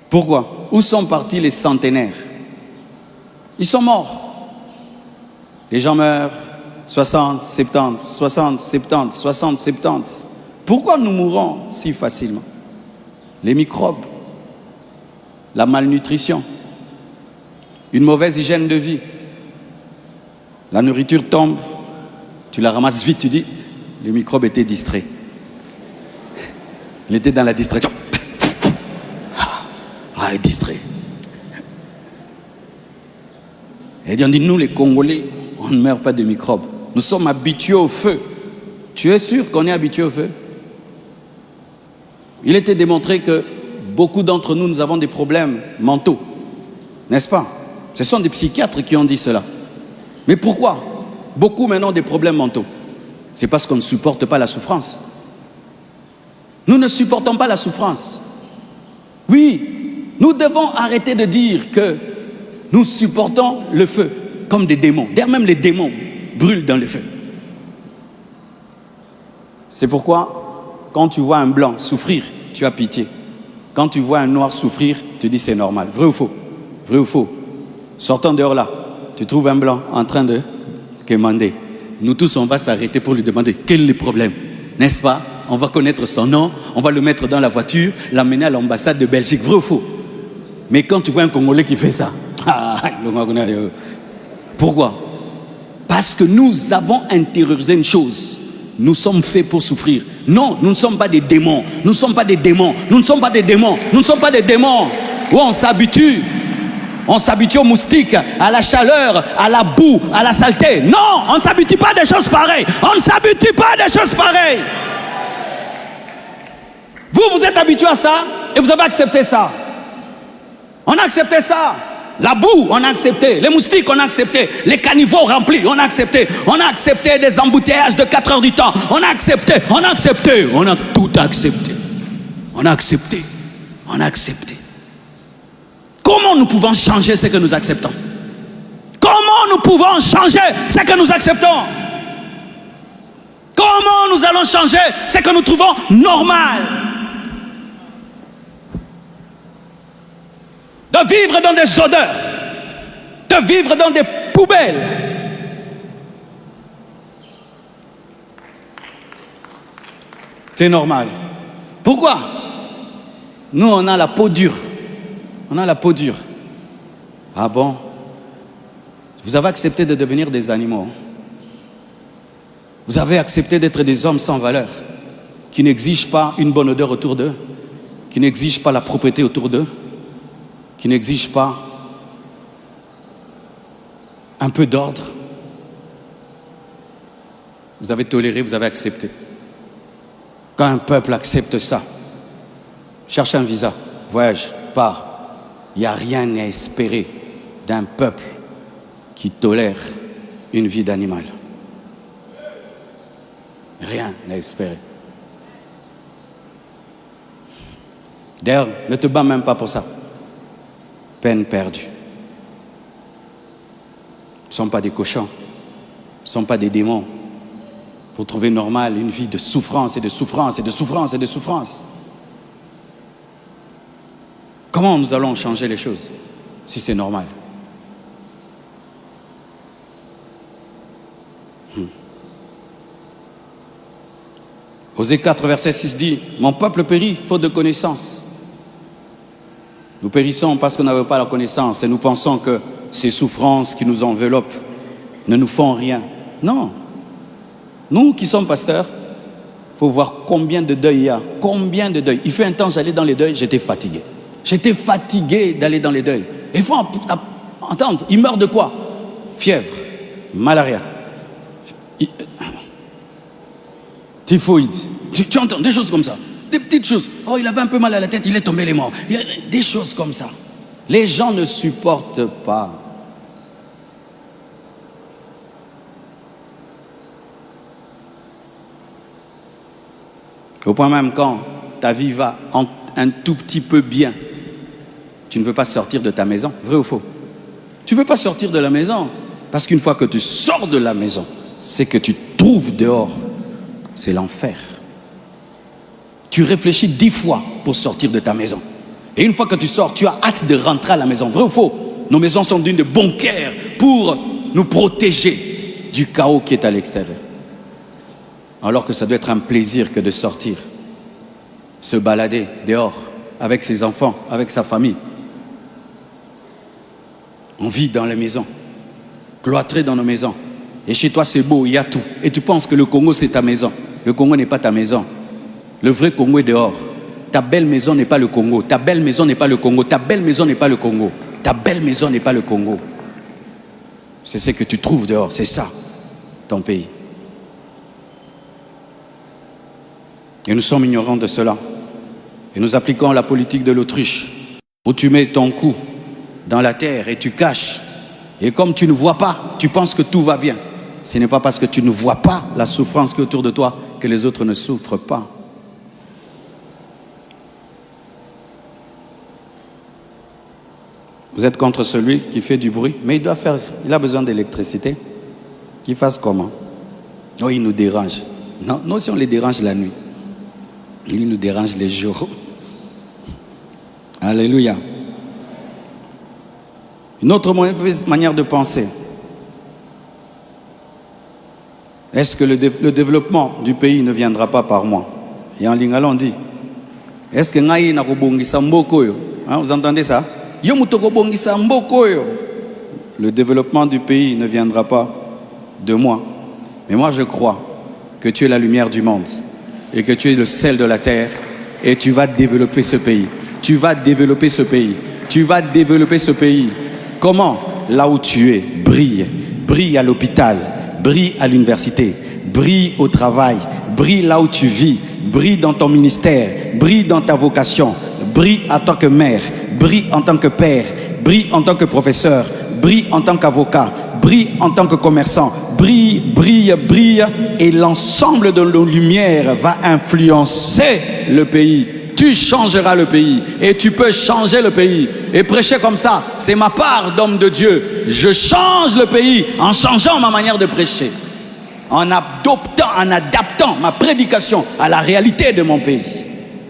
Pourquoi? Où sont partis les centenaires? Ils sont morts. Les gens meurent 60, 70, 60, 70, 60, 70. Pourquoi nous mourons si facilement? Les microbes, la malnutrition, une mauvaise hygiène de vie. La nourriture tombe, tu la ramasses vite, tu dis, le microbe était distrait. Il était dans la distraction. Ah, il est distrait. Et on dit, nous les Congolais, on ne meurt pas de microbes. Nous sommes habitués au feu. Tu es sûr qu'on est habitué au feu? Il était démontré que beaucoup d'entre nous, nous avons des problèmes mentaux. N'est-ce pas? Ce sont des psychiatres qui ont dit cela. Mais pourquoi? Beaucoup maintenant ont des problèmes mentaux. C'est parce qu'on ne supporte pas la souffrance. Nous ne supportons pas la souffrance. Oui, nous devons arrêter de dire que nous supportons le feu comme des démons. D'ailleurs, même les démons brûlent dans le feu. C'est pourquoi, quand tu vois un blanc souffrir, tu as pitié. Quand tu vois un noir souffrir, tu dis c'est normal. Vrai ou faux? Vrai ou faux? Sortons dehors là. Tu trouves un blanc en train de quémander. Nous tous, on va s'arrêter pour lui demander quel est le problème. N'est-ce pas? On va connaître son nom, on va le mettre dans la voiture, l'amener à l'ambassade de Belgique. Vrai ou faux? Mais quand tu vois un Congolais qui fait ça, pourquoi? Parce que nous avons intériorisé une chose. Nous sommes faits pour souffrir. Non, nous ne sommes pas des démons. Nous ne sommes pas des démons. Nous ne sommes pas des démons. Nous ne sommes pas des démons. Où on s'habitue. On s'habitue aux moustiques, à la chaleur, à la boue, à la saleté. Non, on ne s'habitue pas à des choses pareilles. On ne s'habitue pas à des choses pareilles. Vous êtes habitué à ça et vous avez accepté ça. On a accepté ça. La boue, on a accepté. Les moustiques, on a accepté. Les caniveaux remplis, on a accepté. On a accepté des embouteillages de 4 heures du temps. On a accepté, on a accepté. On a tout accepté. On a accepté. On a accepté. Comment nous pouvons changer ce que nous acceptons? Comment nous pouvons changer ce que nous acceptons? Comment nous allons changer ce que nous trouvons normal? De vivre dans des odeurs, de vivre dans des poubelles. C'est normal. Pourquoi? Nous, on a la peau dure. On a la peau dure. Ah bon? Vous avez accepté de devenir des animaux. Vous avez accepté d'être des hommes sans valeur, qui n'exigent pas une bonne odeur autour d'eux, qui n'exigent pas la propreté autour d'eux, qui n'exigent pas un peu d'ordre. Vous avez toléré, vous avez accepté. Quand un peuple accepte ça, cherche un visa, voyage, pars. Il n'y a rien à espérer d'un peuple qui tolère une vie d'animal. Rien à espérer. D'ailleurs, ne te bats même pas pour ça. Peine perdue. Ils ne sont pas des cochons. Ils ne sont pas des démons. Pour trouver normal une vie de souffrance et de souffrance et de souffrance et de souffrance. Comment nous allons changer les choses si c'est normal? Osée 4, verset 6 dit, « Mon peuple périt faute de connaissance. » Nous périssons parce qu'on n'avait pas la connaissance et nous pensons que ces souffrances qui nous enveloppent ne nous font rien. Non. Nous qui sommes pasteurs, il faut voir combien de deuil il y a. Combien de deuil. Il fait un temps, j'allais dans les deuils, j'étais fatigué. J'étais fatigué d'aller dans les deuils. Et il faut entendre, il meurt de quoi? Fièvre, malaria, typhoïde. Tu entends des choses comme ça. Des petites choses. Oh, il avait un peu mal à la tête, il est tombé, il est mort. Il y a des choses comme ça. Les gens ne supportent pas. Au point même quand ta vie va un tout petit peu bien, tu ne veux pas sortir de ta maison, vrai ou faux? Tu ne veux pas sortir de la maison, parce qu'une fois que tu sors de la maison, c'est que tu trouves dehors, c'est l'enfer. Tu réfléchis 10 fois pour sortir de ta maison. Et une fois que tu sors, tu as hâte de rentrer à la maison, vrai ou faux? Nos maisons sont d'une de bunkers pour nous protéger du chaos qui est à l'extérieur. Alors que ça doit être un plaisir que de sortir, se balader dehors, avec ses enfants, avec sa famille. On vit dans les maisons, cloîtré dans nos maisons. Et chez toi, c'est beau, il y a tout. Et tu penses que le Congo, c'est ta maison. Le Congo n'est pas ta maison. Le vrai Congo est dehors. Ta belle maison n'est pas le Congo. Ta belle maison n'est pas le Congo. Ta belle maison n'est pas le Congo. Ta belle maison n'est pas le Congo. C'est ce que tu trouves dehors. C'est ça, ton pays. Et nous sommes ignorants de cela. Et nous appliquons la politique de l'autruche, où tu mets ton cou dans la terre et tu caches. Et comme tu ne vois pas, tu penses que tout va bien. Ce n'est pas parce que tu ne vois pas la souffrance qui est autour de toi que les autres ne souffrent pas. Vous êtes contre celui qui fait du bruit, mais il a besoin d'électricité. Qu'il fasse comment? Oh, il nous dérange. Non, nous aussi on les dérange la nuit. Lui nous dérange les jours. Alléluia. Une autre mauvaise manière de penser. Est-ce que le développement du pays ne viendra pas par moi? Et en lingala on dit, est-ce que ngai na kobongisa mboko yo? Vous entendez ça? Yo muto kobongisa mboko yo. Le développement du pays ne viendra pas de moi. Mais moi je crois que tu es la lumière du monde et que tu es le sel de la terre et tu vas développer ce pays. Tu vas développer ce pays. Tu vas développer ce pays. Comment? Là où tu es, brille. Brille à l'hôpital, brille à l'université, brille au travail, brille là où tu vis, brille dans ton ministère, brille dans ta vocation, brille en tant que mère, brille en tant que père, brille en tant que professeur, brille en tant qu'avocat, brille en tant que commerçant, brille, brille, brille, et l'ensemble de nos lumières va influencer le pays. Tu changeras le pays et tu peux changer le pays. Et prêcher comme ça, c'est ma part d'homme de Dieu. Je change le pays en changeant ma manière de prêcher, en adaptant ma prédication à la réalité de mon pays.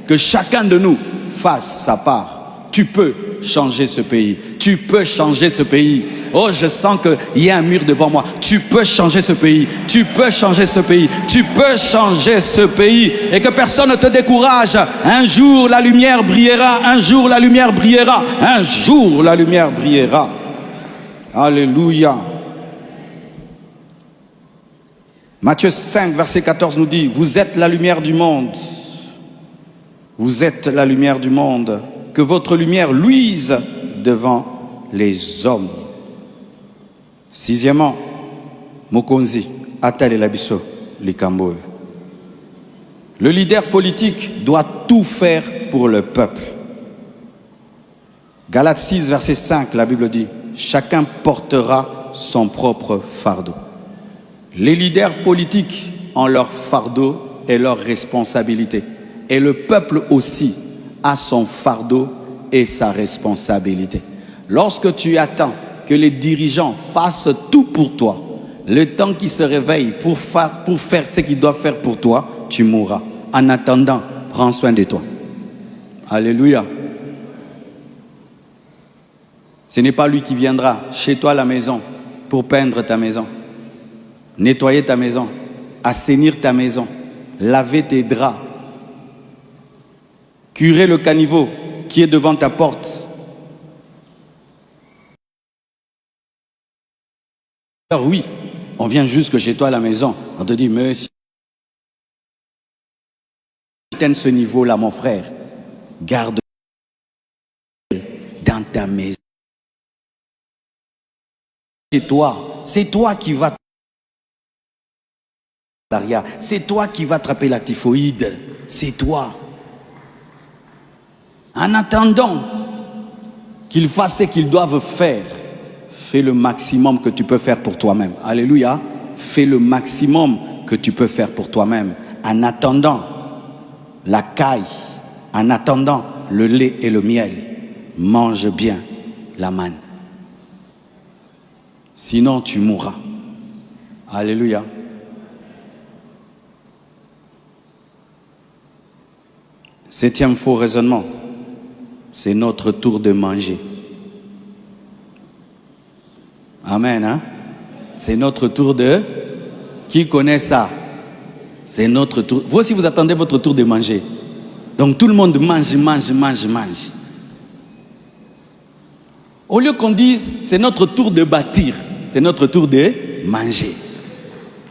Que chacun de nous fasse sa part. Tu peux changer ce pays. Tu peux changer ce pays. Oh, je sens qu'il y a un mur devant moi. Tu peux changer ce pays. Tu peux changer ce pays. Tu peux changer ce pays. Et que personne ne te décourage. Un jour, la lumière brillera. Un jour, la lumière brillera. Un jour, la lumière brillera. Alléluia. Matthieu 5, verset 14 nous dit, vous êtes la lumière du monde. Vous êtes la lumière du monde. Que votre lumière luise devant les hommes. Sixièmement, Mokonzi, Atal et Labiso, Likambo. Le leader politique doit tout faire pour le peuple. Galates 6, verset 5, la Bible dit, chacun portera son propre fardeau. Les leaders politiques ont leur fardeau et leur responsabilité. Et le peuple aussi a son fardeau et sa responsabilité. Lorsque tu attends que les dirigeants fassent tout pour toi, le temps qu'ils se réveillent pour faire ce qu'ils doivent faire pour toi, tu mourras. En attendant, prends soin de toi. Alléluia. Ce n'est pas lui qui viendra chez toi à la maison pour peindre ta maison, nettoyer ta maison, assainir ta maison, laver tes draps, curer le caniveau qui est devant ta porte. Alors oui, on vient jusque chez toi à la maison, on te dit, monsieur, atteins ce niveau-là, mon frère, garde dans ta maison. C'est toi qui vas c'est toi qui vas attraper la typhoïde, c'est toi. En attendant qu'ils fassent ce qu'ils doivent faire, fais le maximum que tu peux faire pour toi-même. Alléluia. Fais le maximum que tu peux faire pour toi-même. En attendant la caille, en attendant le lait et le miel, mange bien la manne. Sinon tu mourras. Alléluia. Septième faux raisonnement. C'est notre tour de manger. Amen, hein? C'est notre tour de... Qui connaît ça? C'est notre tour. Vous aussi, vous attendez votre tour de manger. Donc tout le monde mange. Au lieu qu'on dise, c'est notre tour de bâtir, c'est notre tour de manger.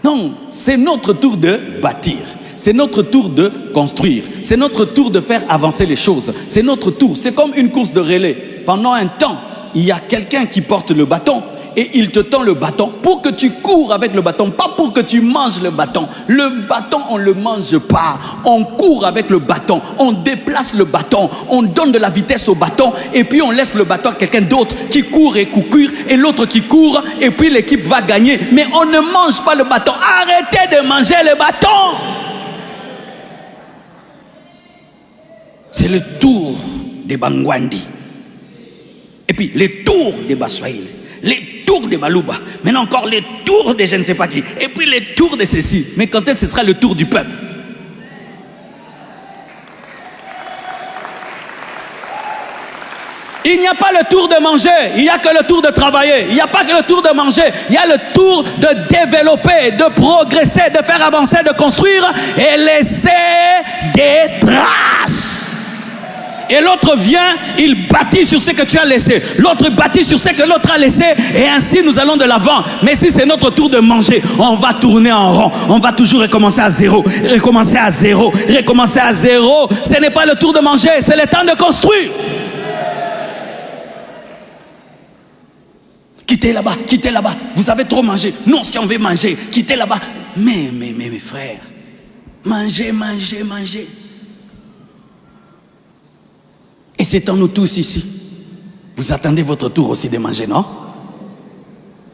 Non, c'est notre tour de bâtir. C'est notre tour de construire. C'est notre tour de faire avancer les choses. C'est notre tour. C'est comme une course de relais. Pendant un temps, il y a quelqu'un qui porte le bâton et il te tend le bâton pour que tu cours avec le bâton, pas pour que tu manges le bâton. Le bâton, on ne le mange pas. On court avec le bâton. On déplace le bâton. On donne de la vitesse au bâton et puis on laisse le bâton à quelqu'un d'autre qui court et court et l'autre qui court et puis l'équipe va gagner. Mais on ne mange pas le bâton. Arrêtez de manger le bâton. C'est le tour des Bangwandi. Et puis les tours des Baswahili. Les tours des Balouba. Maintenant encore les tours des je ne sais pas qui. Et puis les tours de ceci. Mais quand est-ce que ce sera le tour du peuple? Il n'y a pas le tour de manger. Il n'y a que le tour de travailler. Il n'y a pas que le tour de manger. Il y a le tour de développer, de progresser, de faire avancer, de construire et laisser des traces. Et l'autre vient, il bâtit sur ce que tu as laissé. L'autre bâtit sur ce que l'autre a laissé. Et ainsi nous allons de l'avant. Mais si c'est notre tour de manger, on va tourner en rond. On va toujours recommencer à zéro. Recommencer à zéro. Recommencer à zéro. Ce n'est pas le tour de manger, c'est le temps de construire. Quittez là-bas, quittez là-bas. Vous avez trop mangé. Non, si on veut manger, quittez là-bas. Mais mes frères, mangez. Et c'est en nous tous ici. Vous attendez votre tour aussi de manger, non?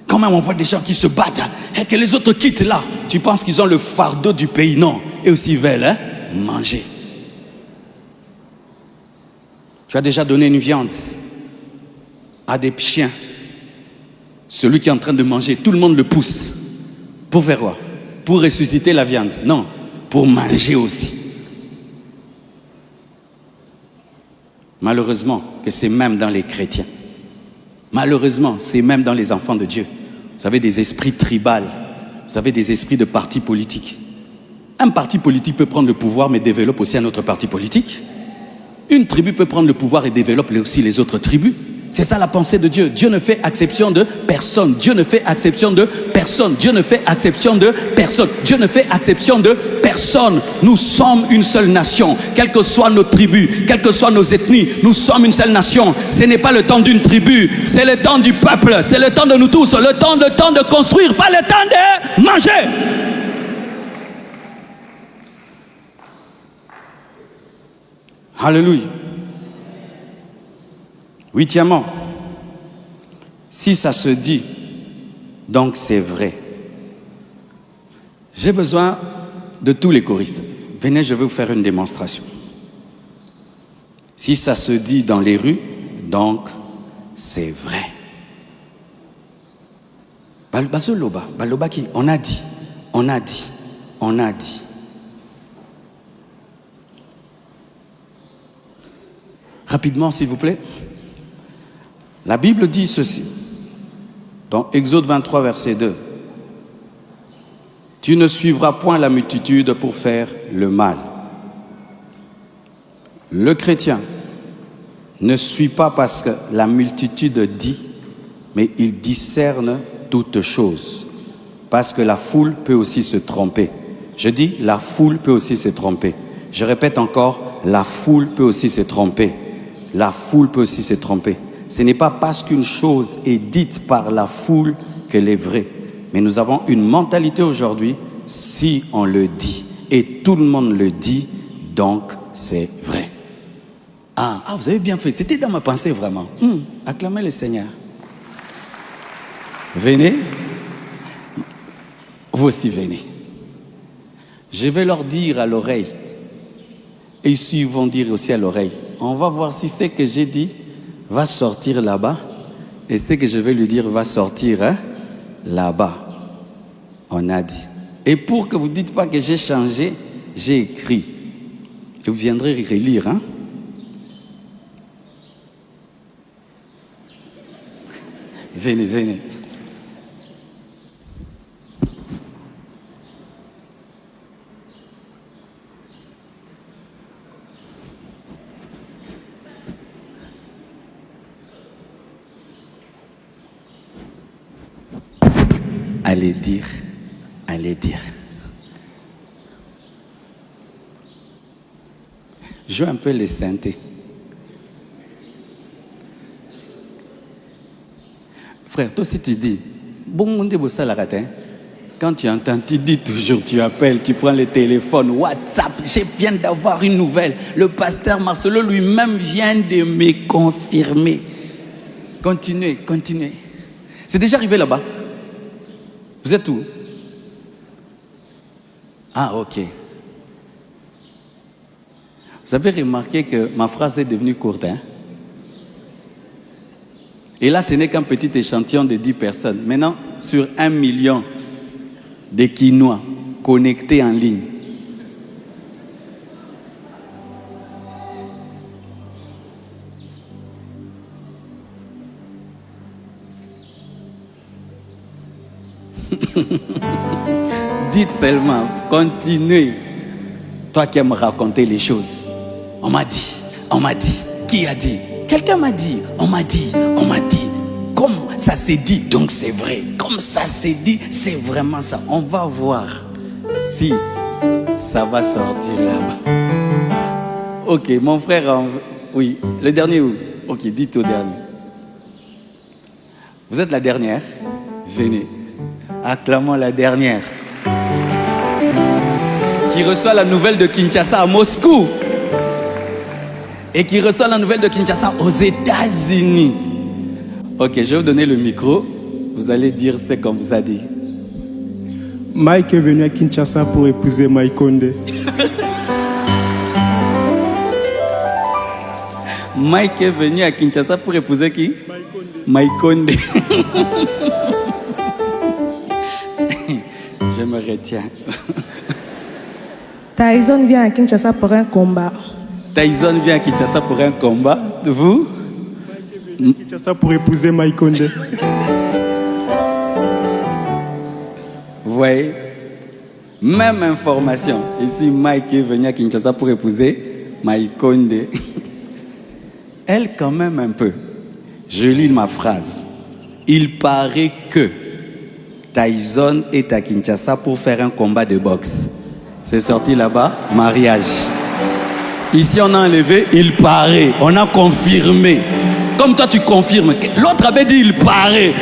Quand même, on voit des gens qui se battent et que les autres quittent là. Tu penses qu'ils ont le fardeau du pays? Non. Et aussi ils veulent manger. Tu as déjà donné une viande à des chiens. Celui qui est en train de manger, tout le monde le pousse. Pour faire quoi? Pour ressusciter la viande? Non. Pour manger aussi. Malheureusement, que c'est même dans les chrétiens. Malheureusement, c'est même dans les enfants de Dieu. Vous avez des esprits tribaux, vous avez des esprits de partis politiques. Un parti politique peut prendre le pouvoir mais développe aussi un autre parti politique. Une tribu peut prendre le pouvoir et développe aussi les autres tribus. C'est ça la pensée de Dieu. Dieu ne fait exception de personne. Dieu ne fait exception de personne. Dieu ne fait exception de personne. Dieu ne fait exception de personne. Nous sommes une seule nation. Quelles que soient nos tribus, quelles que soient nos ethnies, nous sommes une seule nation. Ce n'est pas le temps d'une tribu, c'est le temps du peuple. C'est le temps de nous tous. Le temps de construire, pas le temps de manger. Alléluia. Huitièmement, si ça se dit, donc c'est vrai. J'ai besoin de tous les choristes. Venez, je vais vous faire une démonstration. Si ça se dit dans les rues, donc c'est vrai. Baloba qui, on a dit. Rapidement, s'il vous plaît. La Bible dit ceci, dans Exode 23, verset 2. Tu ne suivras point la multitude pour faire le mal. Le chrétien ne suit pas parce que la multitude dit, mais il discerne toutes choses. Parce que la foule peut aussi se tromper. Je dis, la foule peut aussi se tromper. Je répète encore, la foule peut aussi se tromper. La foule peut aussi se tromper. Ce n'est pas parce qu'une chose est dite par la foule qu'elle est vraie. Mais nous avons une mentalité aujourd'hui, si on le dit, et tout le monde le dit, donc c'est vrai. Ah, vous avez bien fait. C'était dans ma pensée vraiment. Acclamez le Seigneur. Venez. Vous aussi venez. Je vais leur dire à l'oreille. Et ils vont dire aussi à l'oreille. On va voir si ce que j'ai dit va sortir là-bas. Et ce que je vais lui dire va sortir là-bas. On a dit. Et pour que vous ne dites pas que j'ai changé, j'ai écrit. Et vous viendrez relire. Venez, venez. Allez dire, allez dire. Joue un peu les synthés. Frère, toi si tu dis, bon monde de bossa la ratin. Quand tu entends, tu dis toujours, tu appelles, tu prends le téléphone, WhatsApp, je viens d'avoir une nouvelle. Le pasteur Marcelo lui-même vient de me confirmer. Continuez, continuez. C'est déjà arrivé là-bas. Vous êtes où? Ah, ok. Vous avez remarqué que ma phrase est devenue courte, hein? Et là, ce n'est qu'un petit échantillon de 10 personnes. Maintenant, sur 1 million de Quinois connectés en ligne. Dites seulement, continuez. Toi qui aimes raconter les choses. On m'a dit. Qui a dit? Quelqu'un m'a dit. On m'a dit. Comme ça s'est dit, donc c'est vrai. Comme ça s'est dit, c'est vraiment ça. On va voir si ça va sortir là-bas. Ok, mon frère, oui, le dernier où? Ok, dites au dernier. Vous êtes la dernière? Venez. Acclamons la dernière. Qui reçoit la nouvelle de Kinshasa à Moscou. Et qui reçoit la nouvelle de Kinshasa aux États-Unis. Ok, je vais vous donner le micro. Vous allez dire ce qu'on vous a dit. Mike est venu à Kinshasa pour épouser Mike Condé. Mike est venu à Kinshasa pour épouser qui? Mike Condé. Je me retiens. Tyson vient à Kinshasa pour un combat. Tyson vient à Kinshasa pour un combat. Vous? Kinshasa pour épouser Mike Condé. Vous voyez, même information. Ici, Mike est venu à Kinshasa pour épouser Mike Condé. Elle, quand même, un peu. Je lis ma phrase. Il paraît que Tyson est à Kinshasa pour faire un combat de boxe. C'est sorti là-bas, mariage. Ici, on a enlevé, il paraît. On a confirmé. Comme toi, tu confirmes. L'autre avait dit, il paraît.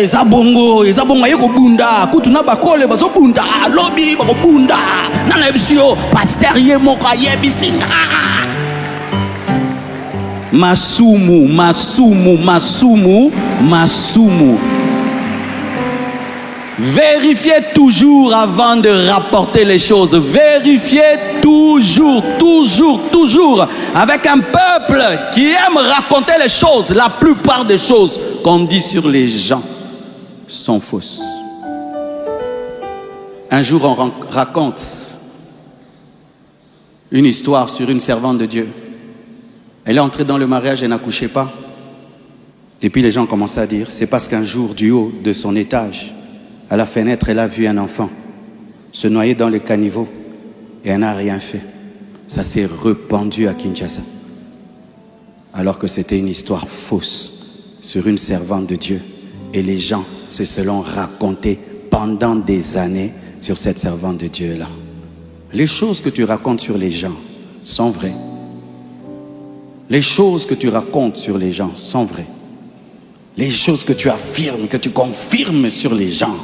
Zabongo, yeko bunda, kutuna bakole bazo bunda, lobby bako bunda, nana ebisio, pasteur ye moka ye bisinga. Masumu. Vérifiez toujours avant de rapporter les choses. Vérifiez toujours. Avec un peuple qui aime raconter les choses, la plupart des choses qu'on dit sur les gens sont fausses. Un jour, on raconte une histoire sur une servante de Dieu. Elle est entrée dans le mariage et n'accouchait pas. Et puis les gens commençaient à dire, c'est parce qu'un jour, du haut de son étage, à la fenêtre, elle a vu un enfant se noyer dans le caniveau et elle n'a rien fait. Ça s'est répandu à Kinshasa. Alors que c'était une histoire fausse sur une servante de Dieu. Et les gens se sont racontés pendant des années sur cette servante de Dieu-là. Les choses que tu racontes sur les gens sont vraies. Les choses que tu racontes sur les gens sont vraies. Les choses que tu affirmes, que tu confirmes sur les gens,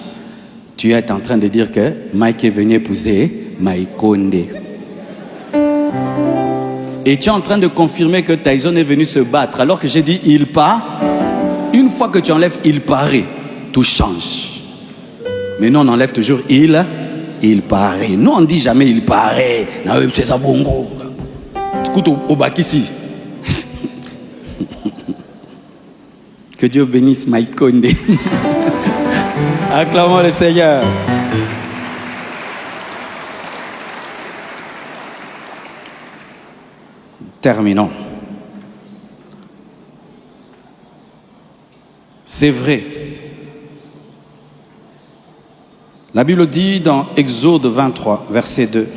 tu es en train de dire que Mike est venu épouser Mike Condé. Et tu es en train de confirmer que Tyson est venu se battre alors que j'ai dit il part. Une fois que tu enlèves il paraît, tout change. Mais nous on enlève toujours il paraît. Nous on dit jamais il paraît. C'est ça bongo. Écoute au bac ici. Que Dieu bénisse Mike Condé. Acclamons le Seigneur. Terminons. C'est vrai. La Bible dit dans Exode 23, verset 2,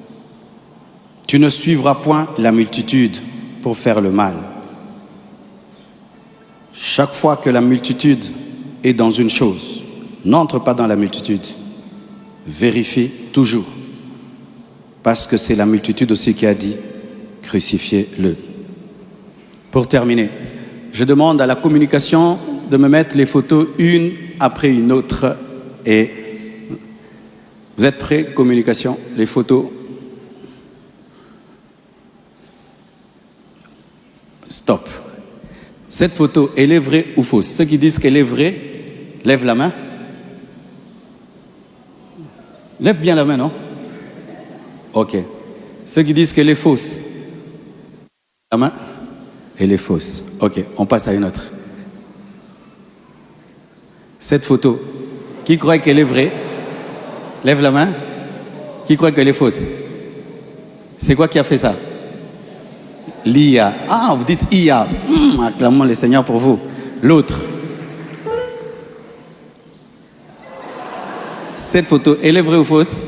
« Tu ne suivras point la multitude pour faire le mal. » Chaque fois que la multitude est dans une chose, n'entre pas dans la multitude. Vérifie toujours. Parce que c'est la multitude aussi qui a dit, crucifiez-le. Pour terminer, je demande à la communication de me mettre les photos une après une autre. Et vous êtes prêts, communication? Les photos. Stop. Cette photo, elle est vraie ou fausse? Ceux qui disent qu'elle est vraie, lève la main. Lève bien la main, non? Ok. Ceux qui disent qu'elle est fausse, la main, elle est fausse. Ok, on passe à une autre. Cette photo, qui croit qu'elle est vraie? Lève la main. Qui croit qu'elle est fausse? C'est quoi qui a fait ça? L'IA. Ah, vous dites IA. Acclamons le Seigneur pour vous. L'autre. Cette photo, elle est vraie ou fausse?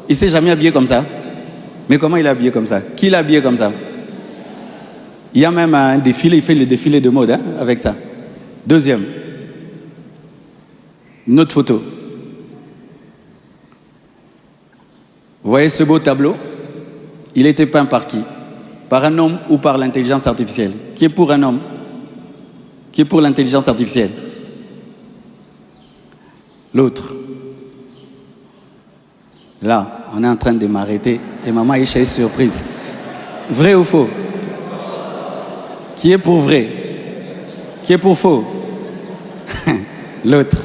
Il ne s'est jamais habillé comme ça. Mais comment il est habillé comme ça? Qui l'a habillé comme ça? Il y a même un défilé, il fait le défilé de mode avec ça. Deuxième. Une autre photo. Vous voyez ce beau tableau? Il était peint par qui? Par un homme ou par l'intelligence artificielle? Qui est pour un homme? Qui est pour l'intelligence artificielle? L'autre. Là, on est en train de m'arrêter et maman est chez surprise. Vrai ou faux? Qui est pour vrai? Qui est pour faux? L'autre.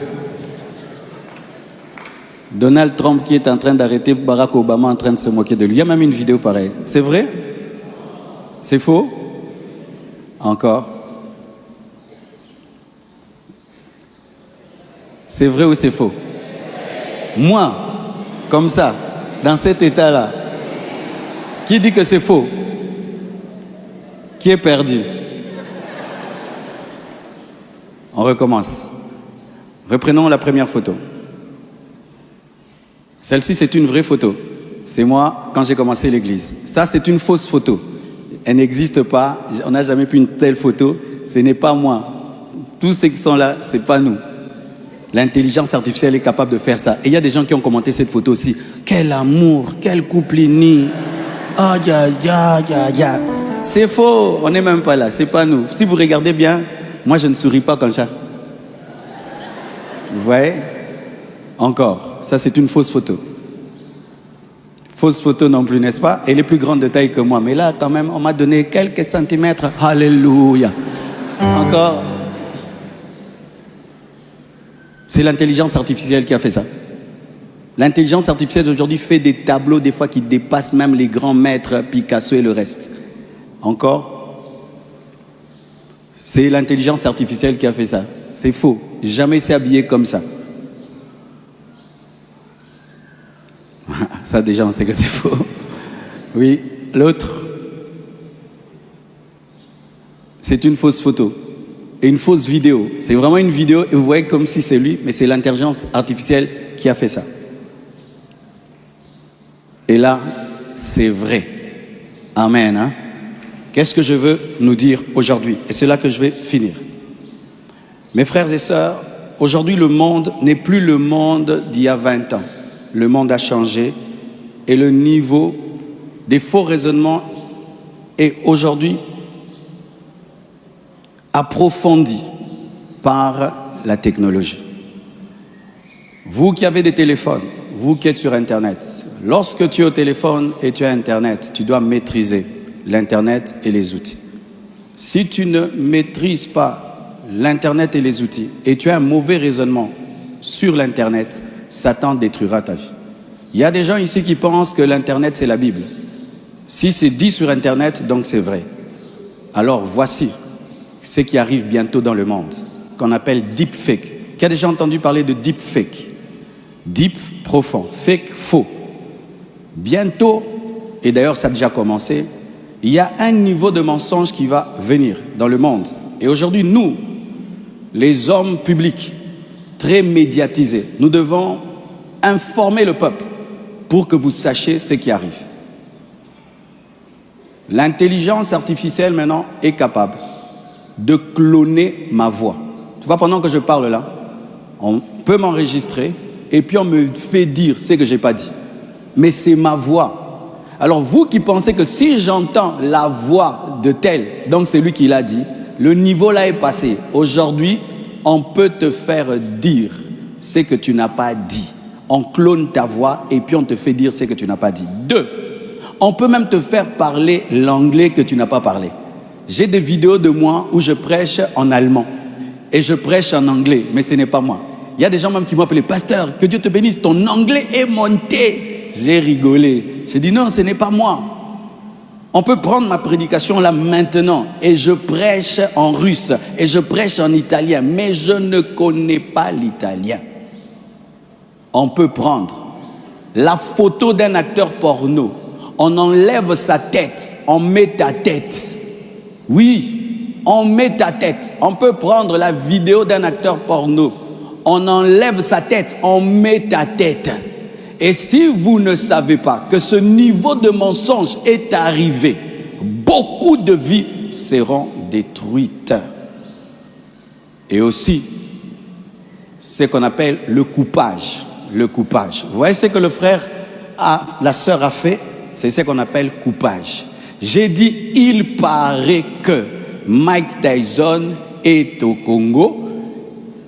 Donald Trump qui est en train d'arrêter Barack Obama en train de se moquer de lui. Il y a même une vidéo pareille. C'est vrai? C'est faux? Encore? C'est vrai ou c'est faux? Moi, comme ça, dans cet état-là, qui dit que c'est faux? Qui est perdu? On recommence. Reprenons la première photo. Celle-ci, c'est une vraie photo. C'est moi quand j'ai commencé l'église. Ça, c'est une fausse photo. Elle n'existe pas. On n'a jamais pu une telle photo. Ce n'est pas moi. Tous ceux qui sont là, ce n'est pas nous. L'intelligence artificielle est capable de faire ça. Et il y a des gens qui ont commenté cette photo aussi. Quel amour, quel couple uni. Aïe, aïe, aïe, aïe, aïe. C'est faux, on n'est même pas là, c'est pas nous. Si vous regardez bien, moi je ne souris pas comme ça. Vous voyez? Encore, ça c'est une fausse photo. Fausse photo non plus, n'est-ce pas? Elle est plus grande de taille que moi, mais là quand même, on m'a donné quelques centimètres. Alléluia. Encore. C'est l'intelligence artificielle qui a fait ça. L'intelligence artificielle d'aujourd'hui fait des tableaux des fois qui dépassent même les grands maîtres, Picasso et le reste. Encore, c'est l'intelligence artificielle qui a fait ça. C'est faux. Jamais s'est habillé comme ça. Ça déjà on sait que c'est faux. Oui, l'autre, c'est une fausse photo et une fausse vidéo. C'est vraiment une vidéo et vous voyez comme si c'est lui, mais c'est l'intelligence artificielle qui a fait ça. Et là, c'est vrai. Amen. Hein? Qu'est-ce que je veux nous dire aujourd'hui? Et c'est là que je vais finir. Mes frères et sœurs, aujourd'hui le monde n'est plus le monde d'il y a 20 ans. Le monde a changé et le niveau des faux raisonnements est aujourd'hui approfondi par la technologie. Vous qui avez des téléphones, vous qui êtes sur Internet, lorsque tu es au téléphone et tu as Internet, tu dois maîtriser l'Internet et les outils. Si tu ne maîtrises pas l'Internet et les outils et tu as un mauvais raisonnement sur l'Internet, Satan détruira ta vie. Il y a des gens ici qui pensent que l'Internet c'est la Bible. Si c'est dit sur Internet, donc c'est vrai. Alors voici ce qui arrive bientôt dans le monde, qu'on appelle deepfake. Qui a déjà entendu parler de deepfake? Deep, profond, fake, faux. Bientôt, et d'ailleurs ça a déjà commencé, il y a un niveau de mensonge qui va venir dans le monde. Et aujourd'hui, nous, les hommes publics, très médiatisés, nous devons informer le peuple pour que vous sachiez ce qui arrive. L'intelligence artificielle maintenant est capable de cloner ma voix. Tu vois, pendant que je parle là, on peut m'enregistrer et puis on me fait dire ce que je n'ai pas dit. Mais c'est ma voix. Alors vous qui pensez que si j'entends la voix de tel, donc c'est lui qui l'a dit, le niveau là est passé. Aujourd'hui, on peut te faire dire ce que tu n'as pas dit. On clone ta voix et puis on te fait dire ce que tu n'as pas dit. 2, on peut même te faire parler l'anglais que tu n'as pas parlé. J'ai des vidéos de moi où je prêche en allemand et je prêche en anglais, mais ce n'est pas moi. Il y a des gens même qui m'ont appelé « Pasteur, que Dieu te bénisse, ton anglais est monté ». J'ai rigolé. J'ai dit « Non, ce n'est pas moi ». On peut prendre ma prédication là maintenant et je prêche en russe et je prêche en italien, mais je ne connais pas l'italien. On peut prendre la photo d'un acteur porno, on enlève sa tête, on met ta tête. Oui, on met ta tête. On peut prendre la vidéo d'un acteur porno, on enlève sa tête, on met ta tête. Et si vous ne savez pas que ce niveau de mensonge est arrivé, beaucoup de vies seront détruites. Et aussi, ce qu'on appelle le coupage. Le coupage. Vous voyez ce que le frère, la sœur a fait? C'est ce qu'on appelle coupage. J'ai dit, il paraît que Mike Tyson est au Congo.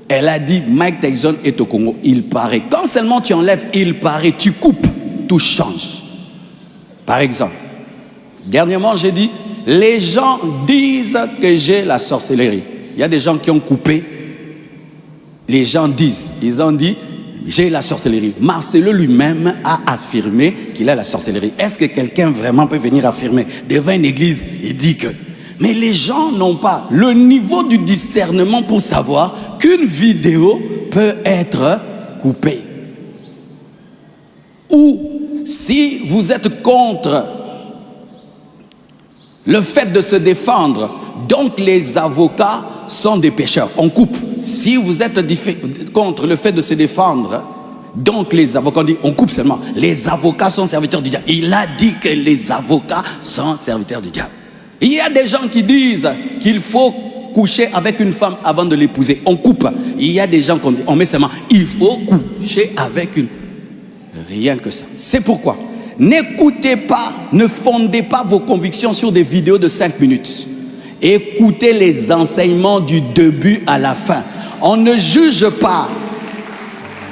Elle a dit, Mike Tyson est au Congo. Il paraît. Quand seulement tu enlèves, il paraît, tu coupes, tout change. Par exemple, dernièrement, j'ai dit, les gens disent que j'ai la sorcellerie. Il y a des gens qui ont coupé. Les gens disent, ils ont dit, j'ai la sorcellerie. Marcelo lui-même a affirmé qu'il a la sorcellerie. Est-ce que quelqu'un vraiment peut venir affirmer devant une église? Il dit que... Mais les gens n'ont pas le niveau du discernement pour savoir qu'une vidéo peut être coupée. Ou si vous êtes contre le fait de se défendre, donc les avocats sont des pécheurs. On coupe. Si vous êtes contre le fait de se défendre, donc les avocats, on coupe seulement. Les avocats sont serviteurs du diable. Il a dit que les avocats sont serviteurs du diable. Il y a des gens qui disent qu'il faut coucher avec une femme avant de l'épouser. On coupe. Il y a des gens qu'on met seulement, il faut coucher avec une... Rien que ça. C'est pourquoi, n'écoutez pas, ne fondez pas vos convictions sur des vidéos de 5 minutes. Écoutez les enseignements du début à la fin. On ne juge pas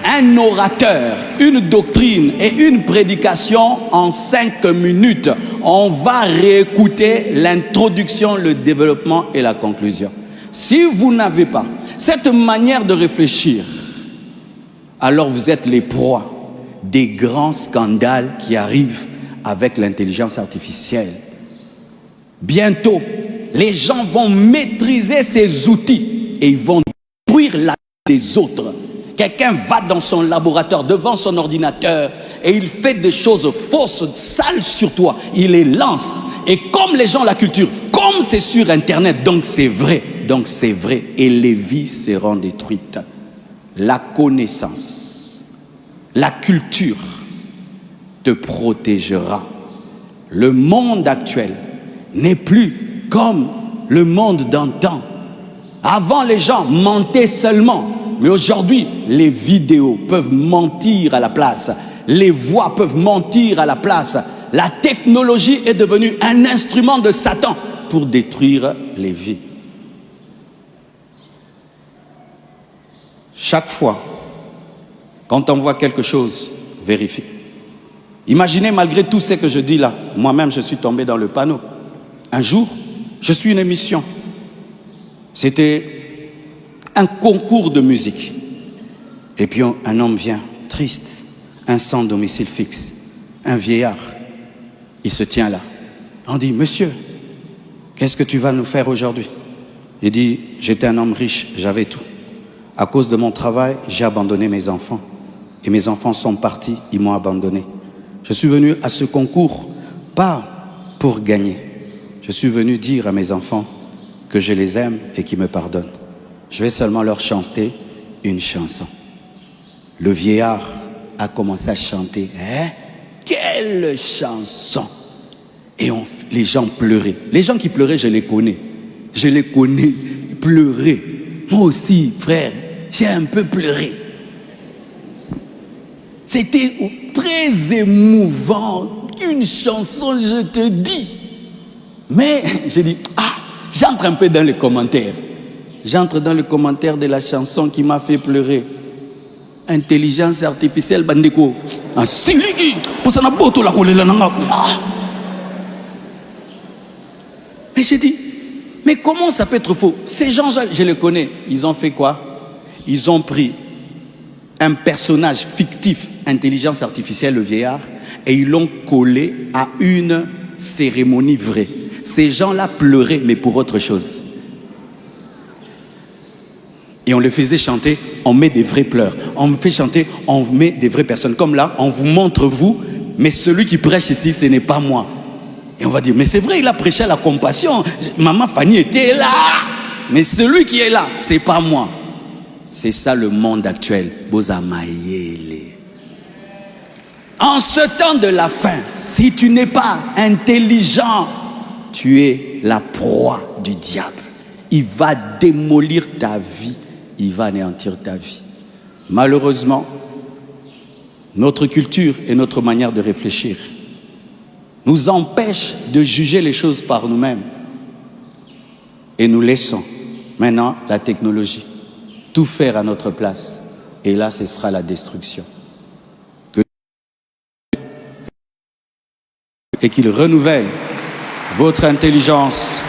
un orateur, une doctrine et une prédication en 5 minutes. On va réécouter l'introduction, le développement et la conclusion. Si vous n'avez pas cette manière de réfléchir, alors vous êtes les proies des grands scandales qui arrivent avec l'intelligence artificielle. Bientôt, les gens vont maîtriser ces outils et ils vont détruire la vie des autres. Quelqu'un va dans son laboratoire, devant son ordinateur, et il fait des choses fausses, sales sur toi. Il les lance. Et comme les gens, la culture, comme c'est sur Internet, donc c'est vrai. Donc c'est vrai. Et les vies seront détruites. La connaissance, la culture te protégera. Le monde actuel n'est plus comme le monde d'antan. Avant, les gens mentaient seulement. Mais aujourd'hui, les vidéos peuvent mentir à la place. Les voix peuvent mentir à la place. La technologie est devenue un instrument de Satan pour détruire les vies. Chaque fois, quand on voit quelque chose, vérifie. Imaginez, malgré tout ce que je dis là, moi-même je suis tombé dans le panneau. Un jour, je suis une émission. C'était un concours de musique. Et puis un homme vient, triste, un sans domicile fixe, un vieillard. Il se tient là. On dit, monsieur, qu'est-ce que tu vas nous faire aujourd'hui? Il dit, j'étais un homme riche, j'avais tout. À cause de mon travail, j'ai abandonné mes enfants. Et mes enfants sont partis, ils m'ont abandonné. Je suis venu à ce concours, pas pour gagner. Je suis venu dire à mes enfants que je les aime et qu'ils me pardonnent. Je vais seulement leur chanter une chanson. Le vieillard a commencé à chanter. Hein? Quelle chanson! Et les gens pleuraient. Les gens qui pleuraient, je les connais. Je les connais, pleurer. Moi aussi, frère, j'ai un peu pleuré. C'était très émouvant. Une chanson, je te dis. Mais j'ai dit, j'entre un peu dans les commentaires. J'entre dans le commentaire de la chanson qui m'a fait pleurer. Intelligence artificielle, bandeko. Mais j'ai dit, mais comment ça peut être faux? Ces gens, je les connais. Ils ont fait quoi? Ils ont pris un personnage fictif, intelligence artificielle, le vieillard, et ils l'ont collé à une cérémonie vraie. Ces gens-là pleuraient, mais pour autre chose. Et on les faisait chanter, on met des vrais pleurs. On me fait chanter, on met des vraies personnes. Comme là, on vous montre vous, mais celui qui prêche ici, ce n'est pas moi. Et on va dire, mais c'est vrai, il a prêché à la compassion. Maman Fanny était là. Mais celui qui est là, c'est pas moi. C'est ça le monde actuel. Bozamayele. En ce temps de la fin, si tu n'es pas intelligent, tu es la proie du diable. Il va démolir ta vie. Il va anéantir ta vie. Malheureusement, notre culture et notre manière de réfléchir nous empêchent de juger les choses par nous-mêmes. Et nous laissons maintenant la technologie tout faire à notre place. Et là, ce sera la destruction. Et qu'il renouvelle votre intelligence.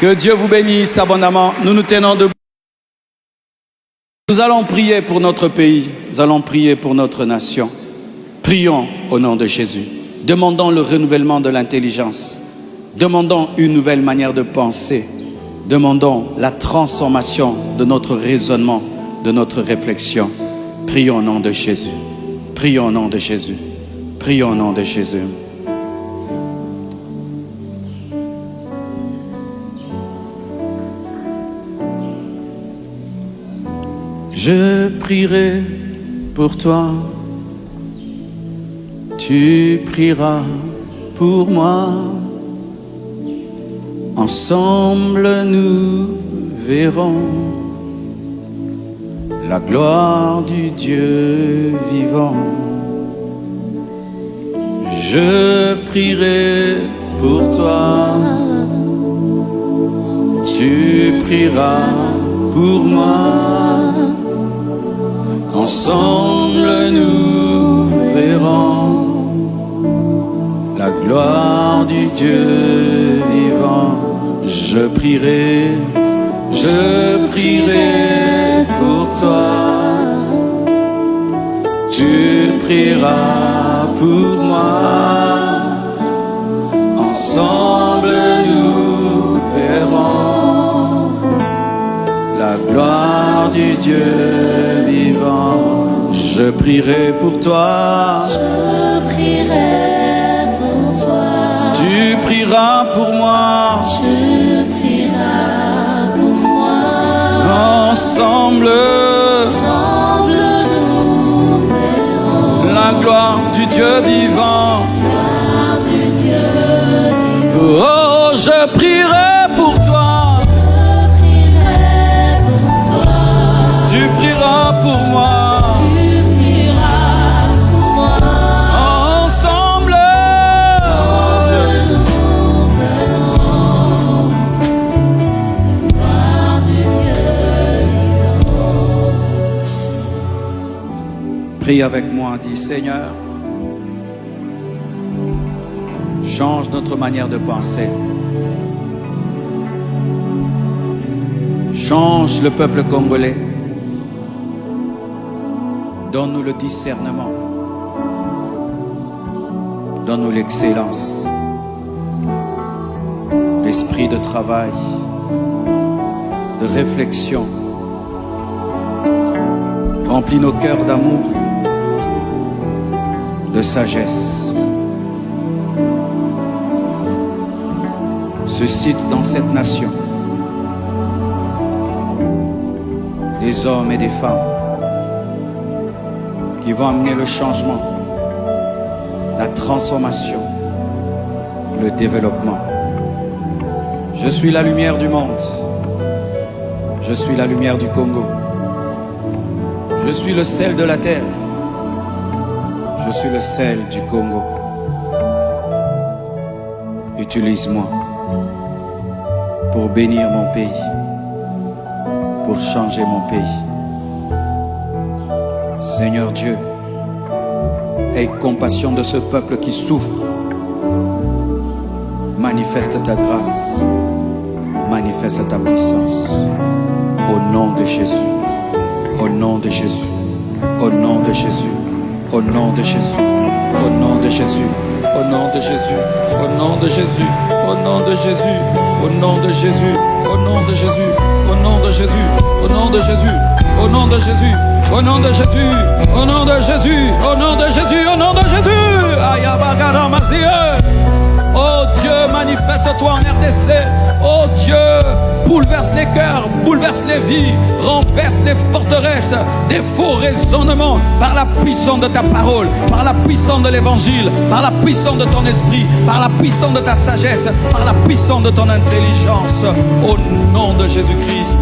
Que Dieu vous bénisse abondamment. Nous nous tenons debout. Nous allons prier pour notre pays. Nous allons prier pour notre nation. Prions au nom de Jésus. Demandons le renouvellement de l'intelligence. Demandons une nouvelle manière de penser. Demandons la transformation de notre raisonnement, de notre réflexion. Prions au nom de Jésus. Prions au nom de Jésus. Prions au nom de Jésus. Je prierai pour toi, tu prieras pour moi. Ensemble nous verrons la gloire du Dieu vivant. Je prierai pour toi, tu prieras pour moi. Ensemble nous verrons la gloire du Dieu vivant. Je prierai pour toi. Tu prieras pour moi. Ensemble nous verrons la gloire du Dieu vivant. Je prierai pour toi. Je prierai pour toi. Tu prieras pour moi. Tu prieras pour moi. Ensemble, Ensemble nous verrons la gloire du Dieu vivant. la gloire du Dieu vivant. Oh, je prierai pour toi. Je prierai pour toi. Tu prieras pour moi. Tu prieras pour moi. Ensemble, Ensemble nous verrons la gloire du Dieu vivant. prie avec moi, dis Seigneur, change notre manière de penser. Change le peuple congolais. Donne-nous le discernement. Donne-nous l'excellence. L'esprit de travail, de réflexion. Remplis nos cœurs d'amour, de sagesse. Suscite dans cette nation des hommes et des femmes qui vont amener le changement, la transformation, le développement. Je suis la lumière du monde. Je suis la lumière du Congo. Je suis le sel de la terre. Je suis le sel du Congo. Utilise-moi pour bénir mon pays, pour changer mon pays. Seigneur Dieu, aie compassion de ce peuple qui souffre. Manifeste ta grâce, manifeste ta puissance. Au nom de Jésus, au nom de Jésus, au nom de Jésus, au nom de Jésus, au nom de Jésus, au nom de Jésus, au nom de Jésus, au nom de Jésus, au nom de Jésus, au nom de Jésus, au nom de Jésus, au nom de Jésus, au nom de Jésus, au nom de Jésus, au nom de Jésus, au nom de Jésus, au nom de Jésus. Ayabagaramazie. Oh Dieu, manifeste-toi en RDC. Oh Dieu, bouleverse les cœurs, bouleverse les vies, renverse les forteresses, des faux raisonnements par la puissance de ta parole, par la puissance de l'évangile, par la puissance de ton esprit, par la puissance de ta sagesse, par la puissance de ton intelligence. Au nom de Jésus-Christ,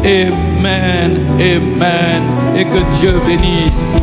Amen, Amen, et que Dieu bénisse